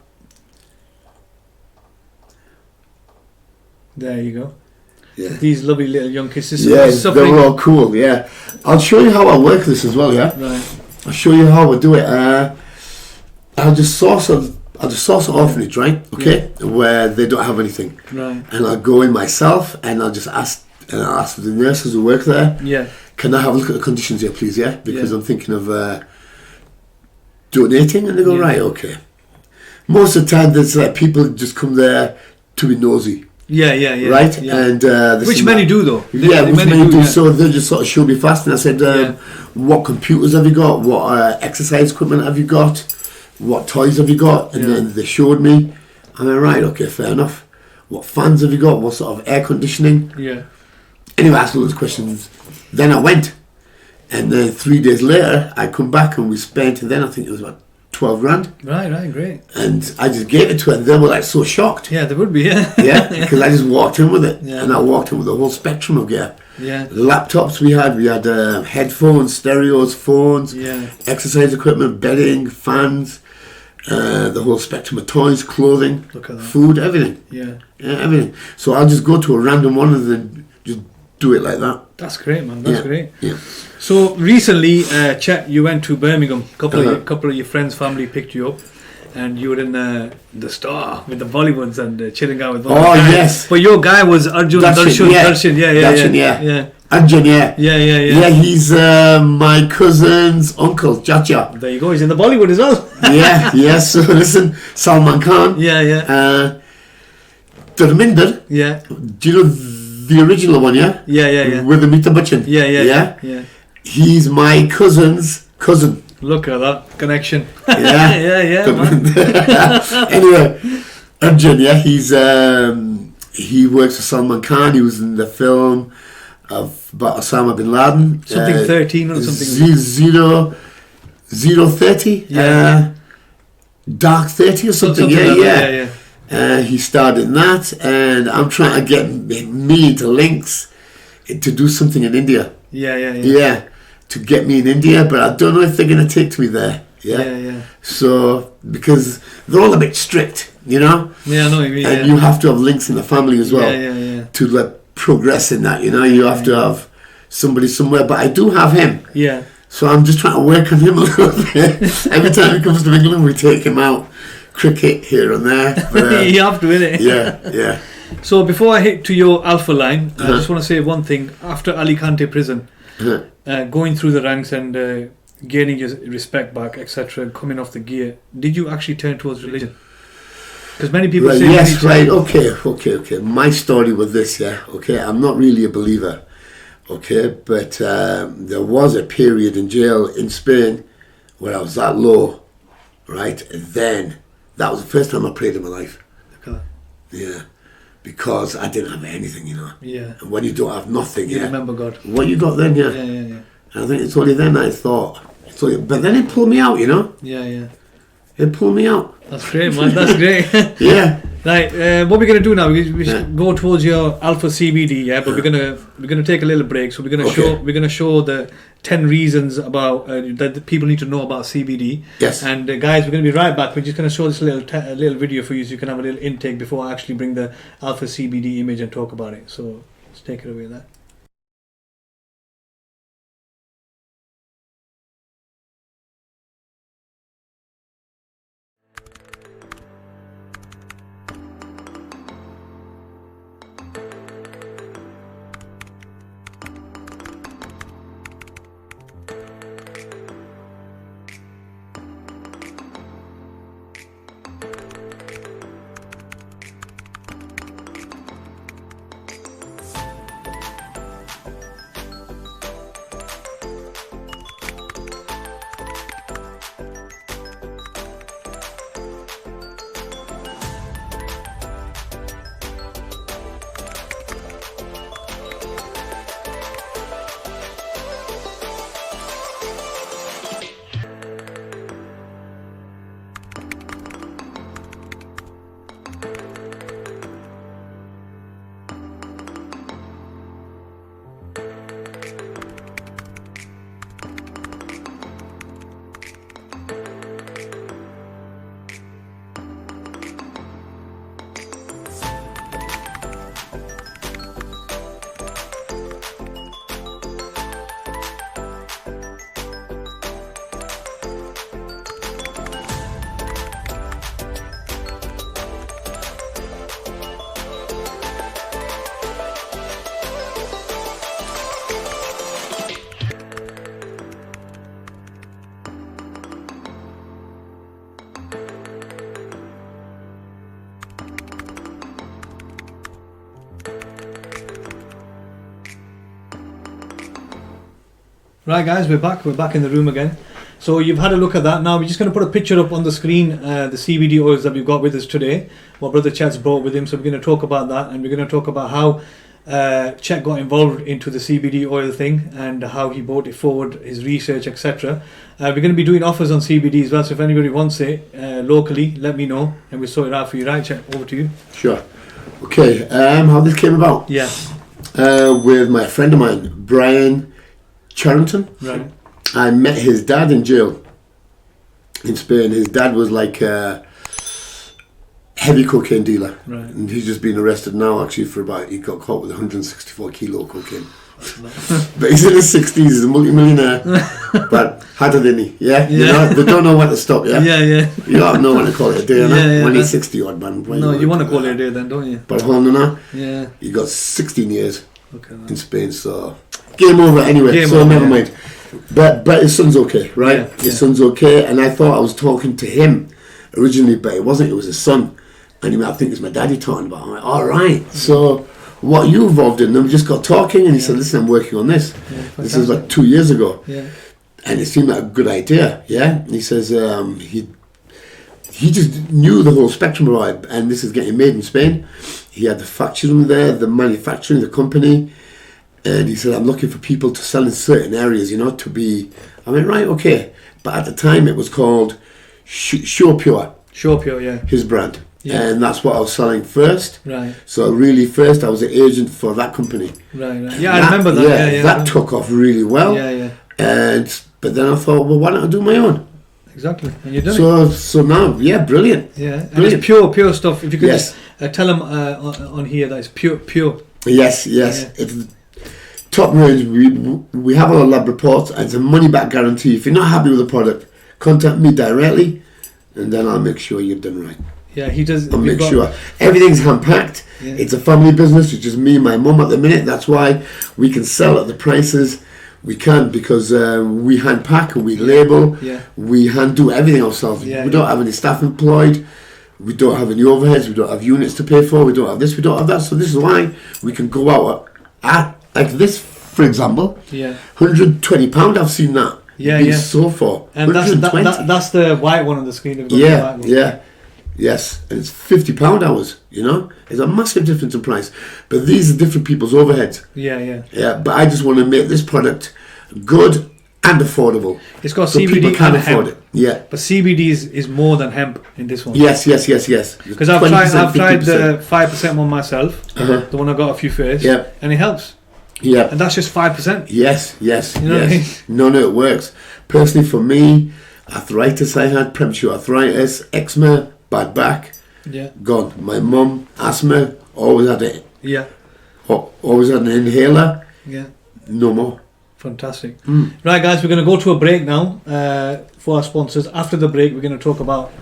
There you go. Yeah. These lovely little young kids. They're all cool. I'll show you how I work this as well. Right. I'll show you how I do it. I'll just source I'll just source an orphanage, right? Okay, where they don't have anything, Right. and I'll go in myself, and I'll just ask, and I'll ask the nurses who work there. Yeah. Can I have a look at the conditions here, please? Yeah, because Yeah. I'm thinking of donating, and they go, Yeah. right, okay. Most of the time, there's like people just come there to be nosy, Yeah. Yeah. Yeah. right? Yeah. And Which many do though. Yeah, They- which many do. yeah. So they just sort of showed me fast, and I said, "What computers have you got? What exercise equipment have you got? What toys have you got?" And then they showed me. I went, right, okay, fair enough. What fans have you got? What sort of air conditioning? Yeah. Anyway, I asked all those questions. Then I went, and then 3 days later, I come back and we spent. And then I think it was about 12 grand, Right. Right. Great. and I just gave it to her. And they were like so shocked. Yeah, there would be. Yeah. Yeah, because I just walked in with it, Yeah. and I walked in with the whole spectrum of gear. Yeah. Laptops we had headphones, stereos, phones, Yeah. exercise equipment, bedding, fans, the whole spectrum of toys, clothing, Look at that. food, everything. Yeah. Yeah, everything. So I'll just go to a random one and then just do it like that. That's great, man. That's Yeah. great. Yeah. So recently, Chet, you went to Birmingham. Uh-huh. Couple of your friends' family picked you up, and you were in the Star with the Bollywoods and chilling out with. one of the Oh, guys. yes. But your guy was Arjun Darshan. yeah. Darshan, yeah, Darshan, yeah, yeah. yeah, Arjun, yeah. yeah, yeah, Yeah, yeah. he's my cousin's uncle, Chacha. There you go. He's in the Bollywood as well. Yeah, yeah. So listen, Salman Khan. Yeah, yeah, Dharminder, yeah, do you know the original one, yeah? yeah, yeah, yeah. With Amitabh Bachchan. Yeah, yeah, yeah, yeah. He's my cousin's cousin. Look at that connection. Yeah. yeah, yeah, man. Anyway, Arjun, yeah, he works for Salman Khan. He was in the film about Osama bin Laden. Something 13 or something. Zero 30. Yeah. Dark 30 or something. Something Yeah, like that, yeah. yeah. He starred in that, and I'm trying to get me into links to do something in India. Yeah, yeah, yeah. Yeah, to get me in India, but I don't know if they're going to take me there. Yeah? Yeah, yeah. So, because they're all a bit strict, you know? Yeah, I know what you mean. And yeah. you have to have links in the family as well Yeah, yeah, yeah. to like progress in that, you know? You have to have somebody somewhere, but I do have him. Yeah. So I'm just trying to work on him a little bit. Every time he comes to England, we take him out. Cricket here and there. But, You have to, innit? yeah, yeah. So before I hit to your alpha line, I Uh-huh. just want to say one thing. After Alicante prison, Uh-huh. going through the ranks and gaining your respect back, etc., and coming off the gear, did you actually turn towards religion? Because many people Right, say... yes, right, okay. My story with this, yeah, okay, I'm not really a believer, okay, but there was a period in jail in Spain where I was that low, right, and then that was the first time I prayed in my life. Look at that. Yeah, because I didn't have anything, you know. Yeah. And when you don't have nothing, You yeah, remember God. what you got then, yeah. Yeah, yeah, yeah. And I think it's only then I thought, but then it pulled me out, you know. Yeah, yeah. It pulled me out. That's great, man. That's great. Yeah. Right, what we're gonna do now? We should go towards your alpha CBD, yeah. But we're gonna take a little break. So we're gonna show the 10 reasons about that people need to know about CBD. Yes. And guys, we're gonna be right back. We're just gonna show this little video for you, so you can have a little intake before I actually bring the alpha CBD image and talk about it. So let's take it away there. Right, guys, we're back. We're back in the room again. So you've had a look at that. Now we're just going to put a picture up on the screen, the CBD oils that we've got with us today, what Brother Chet's brought with him. So we're going to talk about that, and we're going to talk about how Chet got involved into the CBD oil thing and how he brought it forward, his research, etc. We're going to be doing offers on CBD as well, so if anybody wants it locally, let me know and we'll sort it out for you. Right, Chet, over to you. Sure. Okay, how this came about? Yeah. With my friend of mine, Brian Charrington. Right. I met his dad in jail in Spain. His dad was like a heavy cocaine dealer. Right. And he's just been arrested now actually he got caught with 164 kilo of cocaine. But he's in his 60s, he's a multi-millionaire. But had it in he, yeah? You know, they don't know when to stop, yeah? Yeah. You don't know when to call it a day, Yeah, when he's 60 odd, man. No, you want to call it a day then, don't you? But hold on now. Yeah. He got 16 years Okay, in Spain, so game over anyway. Never mind. But his son's okay, right? Yeah, his son's okay, and I thought I was talking to him originally, but it wasn't. It was his son, and I think it's my daddy talking about. I'm like, all right. So what are you involved in? And we just got talking, and he said, "Listen, I'm working on this. This is like 2 years ago, and it seemed like a good idea." Yeah, and he says he just knew the whole spectrum of it, and this is getting made in Spain. He had the factoring there, the manufacturing, the company. And he said, I'm looking for people to sell in certain areas, to be... I went, right, okay. But at the time, it was called Sure Pure. Sure Pure, yeah. His brand. Yeah. And that's what I was selling first. Right. So really, first, I was an agent for that company. Right. Yeah, I remember that. Yeah. That took off really well. Yeah. But then I thought, well, why don't I do my own? Exactly. And you're doing it. So now, brilliant. Yeah. And Brilliant. it's pure stuff. If you could just tell them on here that it's pure. Yes. Yeah. It's top range. We have our lab reports, and it's a money back guarantee. If you're not happy with the product, contact me directly, and then I'll make sure you've done right. Yeah, he does. I'll make sure everything's hand packed. Yeah. It's a family business. It's just me and my mum at the minute. That's why we can sell at the prices we can, because we hand pack and we label. Yeah. We hand do everything ourselves. We don't have any staff employed. We don't have any overheads. We don't have units to pay for. We don't have this. We don't have that. So this is why we can go out at like this, for example. Yeah. £120. I've seen that. Yeah. So far. And that's the white one on the screen. Yeah. Yes, and it's £50 hours. It's a massive difference in price. But these are different people's overheads. Yeah. But I just want to make this product good and affordable. It's got so CBD people can and afford hemp. it. Yeah. But CBD is more than hemp in this one. Yes. Because I've tried the 5% one myself. The one I got a few first. Yeah. And it helps. Yeah. And that's just 5%. Yes. You know what I mean? No, it works. Personally, for me, arthritis I had, premature arthritis, eczema, bad back. Yeah. Gone. My mum, asthma, always had it. Yeah. Always had an inhaler. Yeah. No more. Fantastic. Right, guys, we're going to go to a break now for our sponsors. After the break, we're going to talk about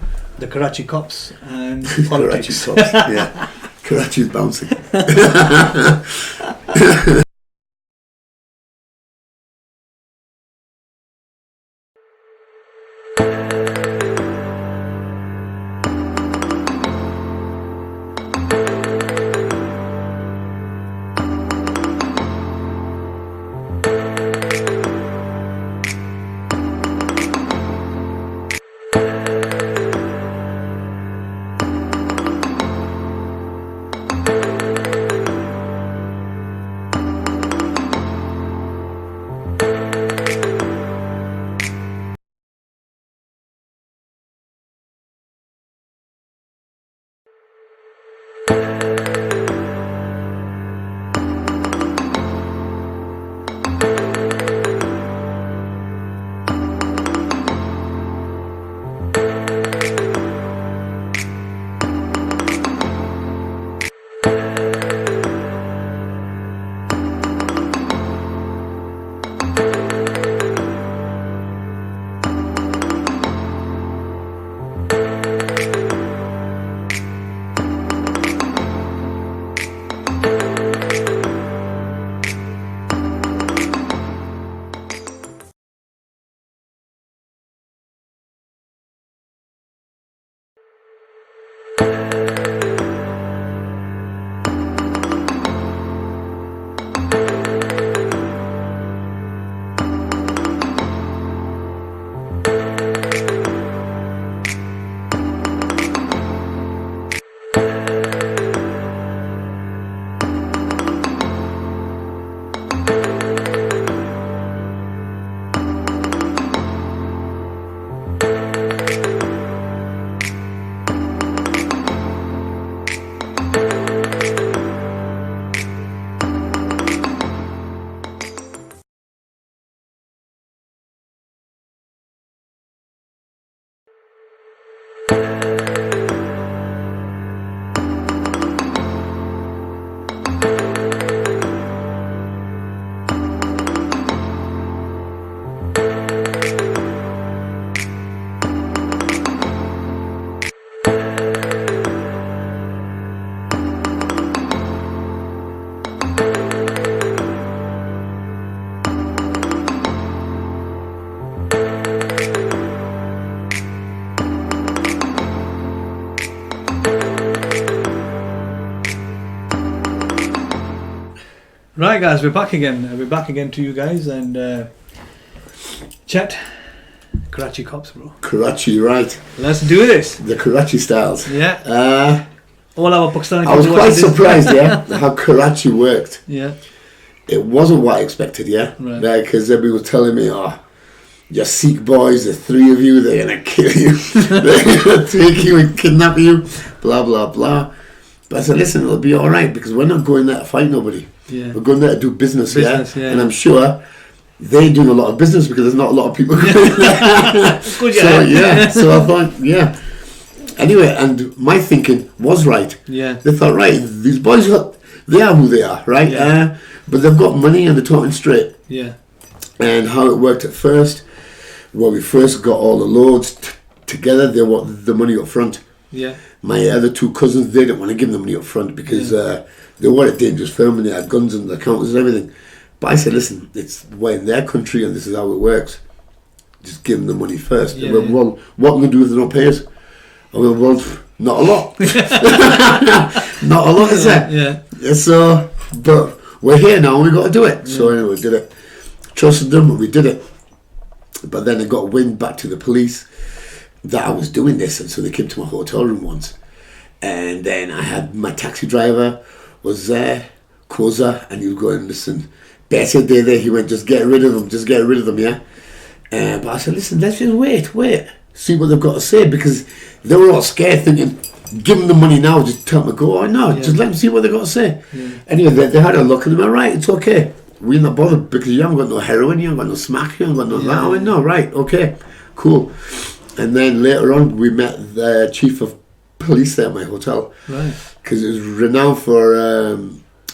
the Karachi cops and politics. Karachi cops, yeah. Karachi's bouncing. Right, guys, we're back again. We're back again to you guys, and Chet, Karachi cops, bro. Karachi, right? Let's do this. The Karachi styles. Yeah. All our Pakistani. I was quite surprised, how Karachi worked. Yeah. It wasn't what I expected, right? Because everybody was telling me, "Oh, you're Sikh boys. The three of you, they're gonna kill you. They're gonna take you and kidnap you." Blah blah blah. But I said, "Listen, it'll be all right because we're not going there to fight nobody. Yeah. We're going there to do business, yeah. And I'm sure they're doing a lot of business because there's not a lot of people going there. Good, So I thought, Anyway, and my thinking was right. Yeah. They thought, right, these boys, they are who they are, right? Yeah. But they've got money and they're talking straight. Yeah. And how it worked at first, when we first got all the loads together, they want the money up front. Yeah. My other two cousins, they didn't want to give them money up front because they were a dangerous firm and they had guns and the counters and everything. But I said, listen, we're in their country and this is how it works. Just give them the money first. Yeah, They went, well, what are we going to do if they don't pay us? I went, well, not a lot. Not a lot, is there? Yeah. So, but we're here now and we got to do it. So anyway, we did it. Trusted them and we did it. But then I got wind back to the police that I was doing this, and so they came to my hotel room once. And then I had my taxi driver was there, Koza, and he was going, listen, better day there. He went, just get rid of them, yeah. But I said, listen, let's just wait, see what they've got to say, because they were all scared, thinking, give them the money now, just tell them to go. Oh no, just let them see what they've got to say. Yeah. Anyway, they had a look and they went, right, it's okay. We're not bothered because you haven't got no heroin, you haven't got no smack, you haven't got no that. I went, no, right, okay, cool. And then later on, we met the chief of police there at my hotel. Right. Because it was renowned for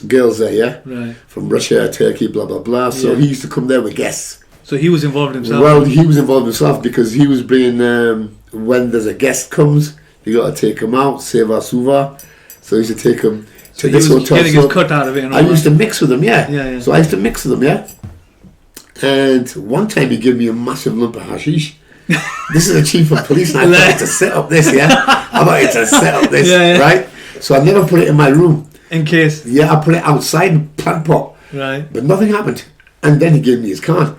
girls there, Right. From Russia, Turkey, blah, blah, blah. So he used to come there with guests. So he was involved himself? Well, he was involved himself because he was bringing, when there's a guest comes, you got to take him out, seva suva. So he used to take him to this hotel. Getting his cut out of it. And I used to mix with him, yeah. So I used to mix with him, And one time he gave me a massive lump of hashish. This is the chief of police, and I thought to set up this, I wanted to set up this, right? So I never put it in my room. In case? Yeah, I put it outside in plant pot. Right. But nothing happened. And then he gave me his card.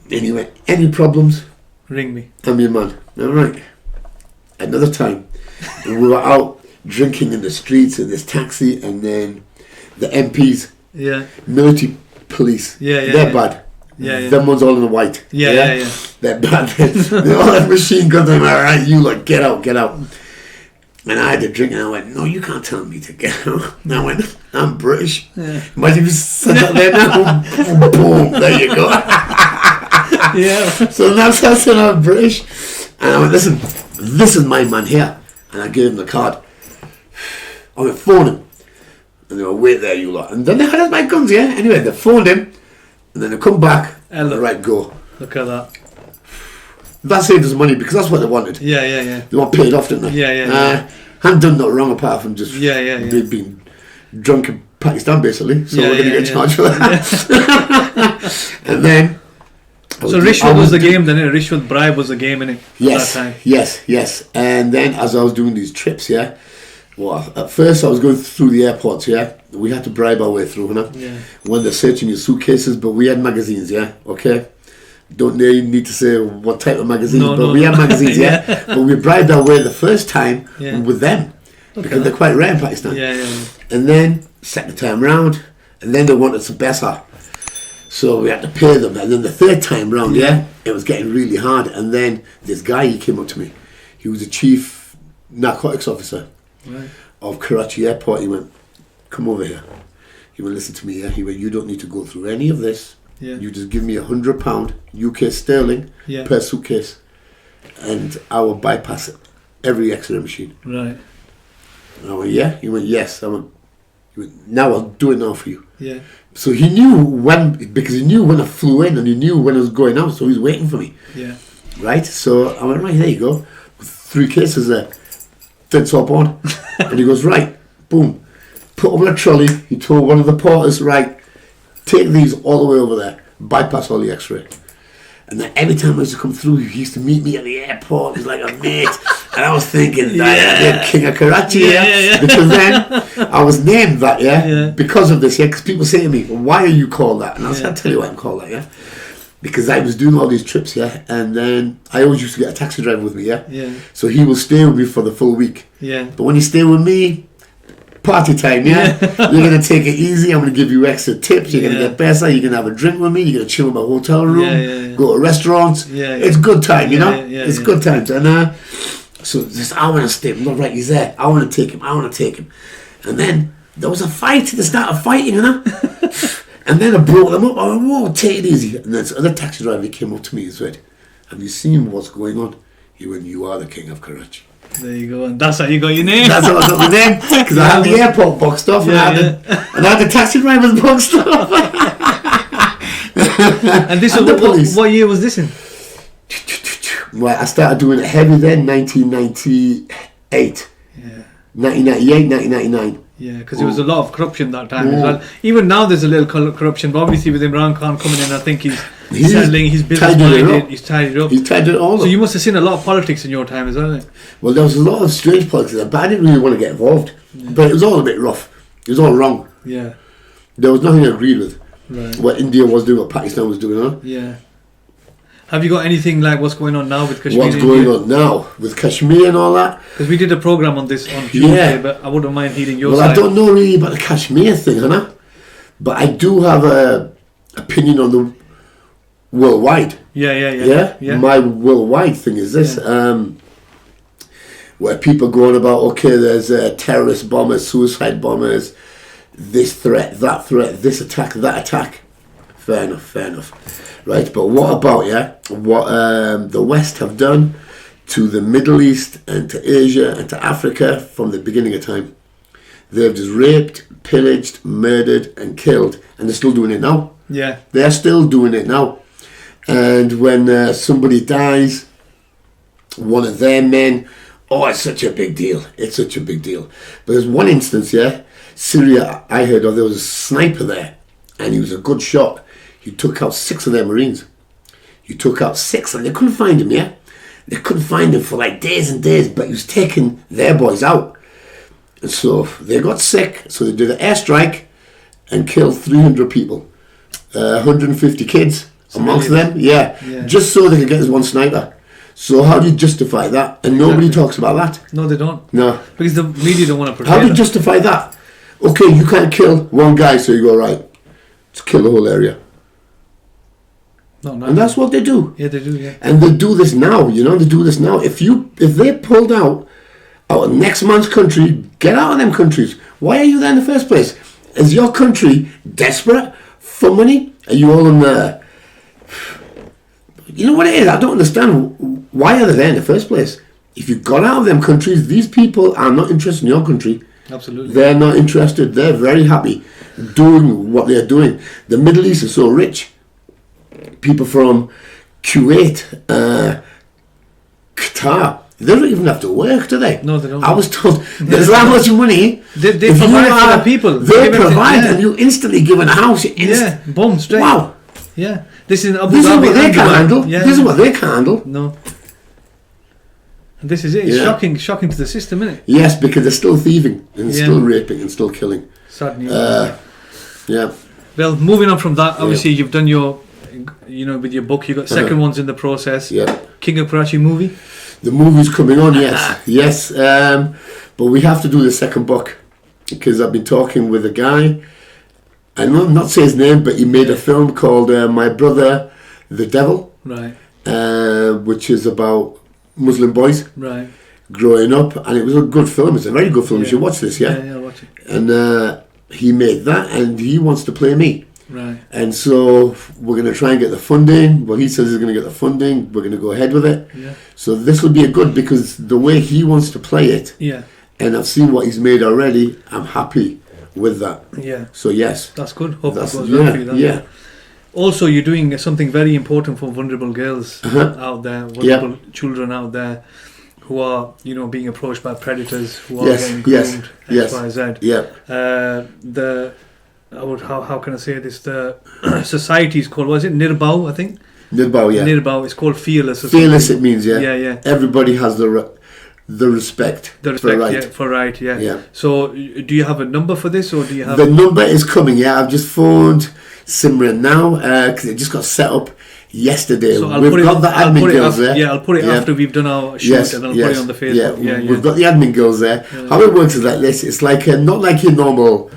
And he went, any problems? Ring me. I'm your man. All right. Another time, we were out drinking in the streets in this taxi, and then the MPs, military police, they're bad. Yeah. Them ones all in the white. Yeah. They're bad. They all have machine guns. I'm alright, you like get out. And I had a drink and I went, no, you can't tell me to get out. And I went, I'm British. Yeah. Imagine if you said that there now. Boom, there you go. So now I said I'm British. And I went, listen, this is my man here. And I gave him the card. I went, phone him. And they were, wait there, you lot. And then they had my guns, Anyway, they phoned him. And then they come back and right, go. Look at that. That saved us money because that's what they wanted. Yeah. They want paid off, didn't they? Yeah. Hadn't done nothing wrong apart from just being drunk in Pakistan, basically. So we're going to get charged for that. And then... So Rishwat was the game then, Rishwat bribe was the game, innit? Yes, that time. yes. And then as I was doing these trips, well, at first I was going through the airports, we had to bribe our way through, when they're searching your suitcases, but we had magazines, okay? Don't need to say what type of magazines, but we had magazines, but we bribed our way the first time with them, because they're quite rare in Pakistan. And then, second time round, and then they wanted some pesa, so we had to pay them, and then the third time round, it was getting really hard, and then this guy, he came up to me, he was the chief narcotics officer. Right. Of Karachi airport. He went, come over here. He went, listen to me. He went, you don't need to go through any of this. You just give me £100 UK sterling per suitcase, and I will bypass every X-ray machine. Right. And I went, yeah. He went, yes. I went, now I'll do it now for you. Yeah. So he knew because he knew when I flew in and he knew when I was going out, so he was waiting for me. Yeah. Right. So I went, right, there you go. 3 cases there. Then top on, and he goes, right, boom, put them on a trolley. He told one of the porters, right, take these all the way over there, bypass all the X-ray. And then every time I used to come through, he used to meet me at the airport. He's like a mate. And I was thinking, yeah, King of Karachi, because then I was named that, because of this, because people say to me, well, why are you called that? And I said, I'll tell you why I'm called that, because I was doing all these trips, and then I always used to get a taxi driver with me, so he will stay with me for the full week, but when he stay with me, party time, you're going to take it easy, I'm going to give you extra tips, you're going to get better, you're going to have a drink with me, you're going to chill in my hotel room, go to restaurants, it's good time, it's good times, and so just, I want to stay, no, right, he's there, I want to take him, and then there was a fight, they started fighting, and then I brought them up, I went, whoa, take it easy, and then this other taxi driver came up to me and said, have you seen what's going on? He went, you are the King of Karachi. There you go, and that's how you got your name. That's how I got my name, because I had the airport boxed off, and I had the taxi drivers boxed off. And this was what year was this in? Well, I started doing it heavy then, 1998. 1998, 1999. Yeah, because there was a lot of corruption that time as well. Even now there's a little corruption, but obviously with Imran Khan coming in, I think he's settling, he's business-minded, he's tidied it up. He's tidied it all up. So you must have seen a lot of politics in your time as well, eh? Well, there was a lot of strange politics, but I didn't really want to get involved. But it was all a bit rough. It was all wrong. Yeah. There was nothing I agreed with. Right. What India was doing, what Pakistan was doing, huh? Yeah. Have you got anything like what's going on now with Kashmir? What's going on now with Kashmir and all that? Because we did a program on this on Tuesday, but I wouldn't mind hearing your side. Well, I don't know really about the Kashmir thing, but I do have a opinion on the worldwide. Yeah. My worldwide thing is this, where people go on about, okay, there's terrorist bombers, suicide bombers, this threat, this attack, that attack. Fair enough. Right, but what about, what the West have done to the Middle East and to Asia and to Africa from the beginning of time? They've just raped, pillaged, murdered and killed, and they're still doing it now. Yeah. They're still doing it now. And when somebody dies, one of their men, it's such a big deal. It's such a big deal. But there's one instance, Syria, I heard of, there was a sniper there, and he was a good shot. He took out 6 of their Marines. He took out 6, and they couldn't find him, They couldn't find him for like days and days, but he was taking their boys out. And so they got sick, so they did an airstrike and killed 300 people. 150 kids amongst them, just so they could get this one sniper. So how do you justify that? And nobody talks about that. No, they don't. No. Because the media don't want to portray How do you justify that? Okay, you can't kill one guy, so you go, right, let's kill the whole area. No, and that's what they do. Yeah, they do, And they do this now, they do this now. If they pulled out of next man's country, get out of them countries. Why are you there in the first place? Is your country desperate for money? Are you all in there? You know what it is? I don't understand. Why are they there in the first place? If you got out of them countries, these people are not interested in your country. Absolutely. They're not interested. They're very happy doing what they're doing. The Middle East is so rich. People from Kuwait, Qatar, they don't even have to work, do they? No, they don't. I was told there's that much money. They provide for the people. They provide, and you instantly give them a house. Boom, straight. Wow. Yeah. This is what they can't handle. This is what they can't handle. No. And this is it. It's shocking to the system, isn't it? Yes, because they're still thieving and still raping and still killing. Sad news. Yeah. Well, moving on from that, obviously you've done your, with your book, you've got second ones in the process. Yeah. King of Karachi movie? The movie's coming on, yes. But we have to do the second book because I've been talking with a guy. I'm not say his name, but he made a film called My Brother, the Devil. Right. Which is about Muslim boys. Right. Growing up, and it was a good film. It's a very good film. You should watch this, Yeah, I'll watch it. And he made that, and he wants to play me. Right. And so we're going to try and get the funding. Well, he says he's going to get the funding. We're going to go ahead with it. Yeah. So this will be a good, because the way he wants to play it, and I've seen what he's made already, I'm happy with that. Yeah. So yes. That's good. Hope it goes well for you. Yeah. Also, you're doing something very important for vulnerable girls out there, vulnerable children out there who are, being approached by predators, who are getting groomed, X, Y, Z. Yeah. How can I say this? The society is called, was it Nirbau, I think? Nirbao, yeah. Nirbao. It's called fearless. Or Fearless, something. it means, yeah. Yeah, yeah. Everybody has the respect. The respect, for right. yeah, for right, yeah. Yeah. So, do you have a number for this, or do you have... The number is coming, yeah. I've just phoned Simran now, because it just got set up yesterday. So We've got the admin girls there. Yeah, I'll put it after we've done our shoot, and I'll put it on the Facebook. Yeah, we've got the admin girls there. Yeah. How it works is like this. It's like not like your normal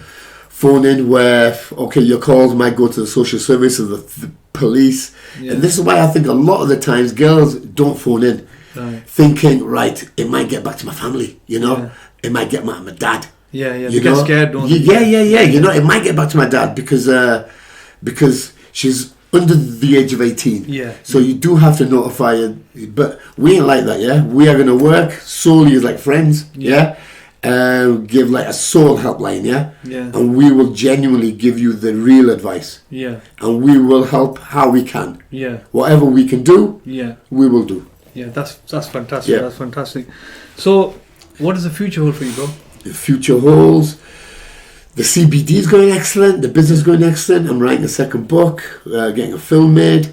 phone in where, okay, your calls might go to the social service or the police. Yeah. And this is why I think a lot of the times girls don't phone in. Right. Thinking, right, it might get back to my family, you know? Yeah. It might get my dad. Yeah, yeah. You They get scared, don't they? Yeah. You know, it might get back to my dad because she's under the age of 18. Yeah. So you do have to notify her. But we ain't like that, yeah? We are going to work solely as like friends, yeah? Give like a soul helpline, yeah? Yeah. And we will genuinely give you the real advice. Yeah. And we will help how we can. Yeah. Whatever we can do, Yeah. we will do. Yeah, that's fantastic. Yeah. That's fantastic. So, what does the future hold for you, bro? The future holds. The CBD is going excellent. The business is going excellent. I'm writing a second book, getting a film made.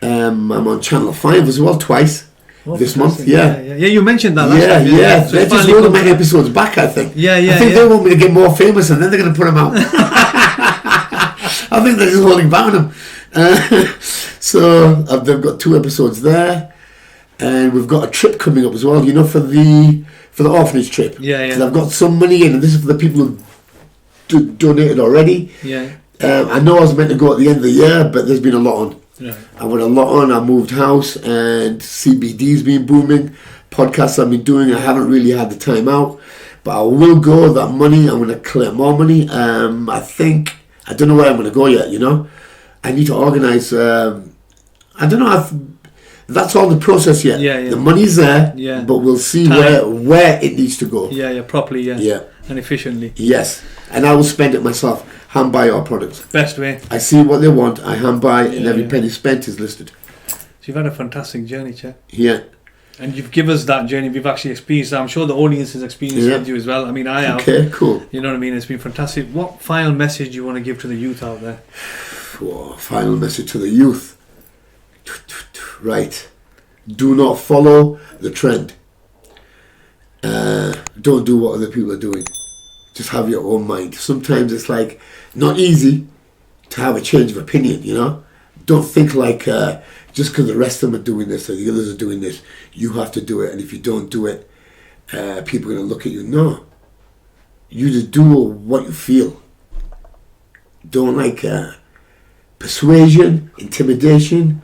I'm on Channel 5 as well, twice this month. Yeah, you mentioned that last time. Yeah. So They're it's just finally loading my come- episodes back, I think. Yeah. I think they want me to get more famous and then they're going to put them out. I think they're just holding back on them. So they've got 2 episodes there. And we've got a trip coming up as well, you know, for the orphanage trip. Yeah. Because I've got some money in, and this is for the people who donated already. Yeah. I know I was meant to go at the end of the year, but there's been a lot on. Yeah. I went a lot on. I moved house, and CBD's been booming. Podcasts I've been doing, I haven't really had the time out, but I will go. That money, I'm going to clear more money. I don't know where I'm going to go yet. You know, I need to organise. I don't know. That's all the process yet. Yeah. The money's there, but we'll see where it needs to go. Yeah, properly, Yeah. and efficiently. Yes, and I will spend it myself. Hand buy our products. Best way. I see what they want. I hand buy, and every penny spent is listed. So you've had a fantastic journey, Chet. Yeah. And you've given us that journey. We've actually experienced that. I'm sure the audience has experienced it with you as well. I mean, I have. Okay, cool. You know what I mean? It's been fantastic. What final message do you want to give to the youth out there? Final message to the youth. Right. Do not follow the trend. Don't do what other people are doing. Just have your own mind. Sometimes it's like not easy to have a change of opinion, you know? Don't think like just because the rest of them are doing this or the others are doing this, you have to do it. And if you don't do it, people are going to look at you. No. You just do what you feel. Don't like persuasion, intimidation.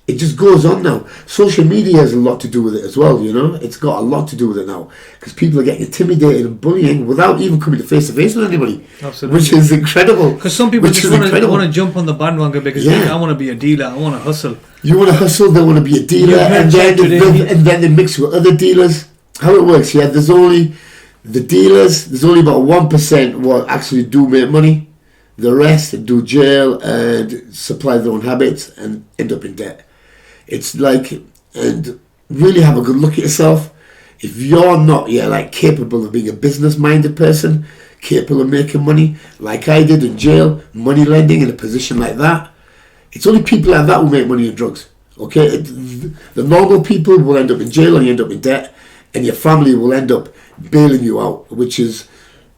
It just goes on now. Social media has a lot to do with it as well, you know? It's got a lot to do with it now. Because people are getting intimidated and bullying without even coming to face-to-face with anybody. Absolutely. Which is incredible. Because some people just want to jump on the bandwagon because I want to be a dealer, I want to hustle. You want to hustle, they want to be a dealer, and then they mix with other dealers. How it works, there's only the dealers, there's only about 1% what actually do make money. The rest do jail and supply their own habits and end up in debt. It's like, and really have a good look at yourself. If you're not capable of being a business-minded person, capable of making money, like I did in jail, money lending in a position like that, it's only people like that who make money in drugs. Okay, the normal people will end up in jail and you end up in debt, and your family will end up bailing you out, which is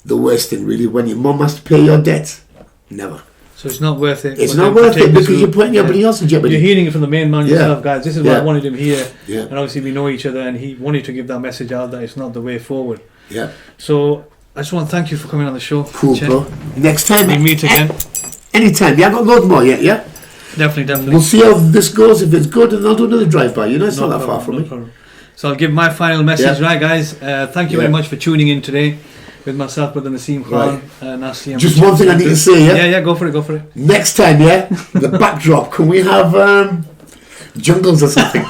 the worst thing really. When your mum has to pay your debts, never. So it's not worth it. It's not worth it because you're putting everybody else in jeopardy. You're hearing it from the main man yourself, guys. This is why I wanted him here. Yeah. And obviously we know each other, and he wanted to give that message out that it's not the way forward. Yeah. So I just want to thank you for coming on the show. Cool, Chet. bro. Next time we meet again. Anytime. Yeah, I've got loads more yet, yeah? Definitely. We'll see how this goes. If it's good, then I'll do another drive-by. You know, it's not that far from me. Problem. So I'll give my final message, right, guys? Thank you very much for tuning in today with myself, Brother Naseem Khan. Nasty. Just one thing I need to say, yeah? Yeah, go for it. Next time, the backdrop, can we have jungles or something?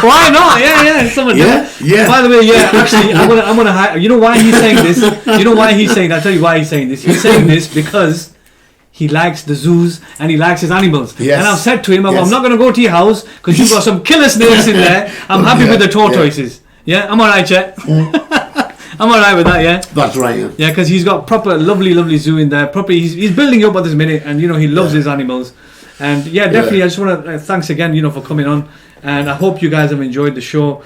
Why not? Yeah. Someone yeah. By the way, actually, I'm gonna. You know why he's saying this? You know why he's saying that? I'll tell you why he's saying this. He's saying this because he likes the zoos and he likes his animals. Yes. And I've said to him, I'm not going to go to your house because you've got some killer snakes in there. I'm happy with the tortoises. Yeah, I'm alright, Chet. I'm alright with that, yeah? That's right, yeah. Yeah, because he's got proper lovely zoo in there. He's building up at this minute, and he loves his animals. And yeah, definitely, I just want to thanks again, you know, for coming on. And I hope you guys have enjoyed the show.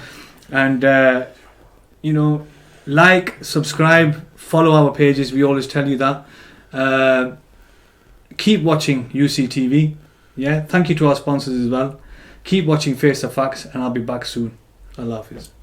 And you know, like, subscribe, follow our pages. We always tell you that. Keep watching UCTV. Yeah, thank you to our sponsors as well. Keep watching Face the Facts, and I'll be back soon. Allah Hafiz.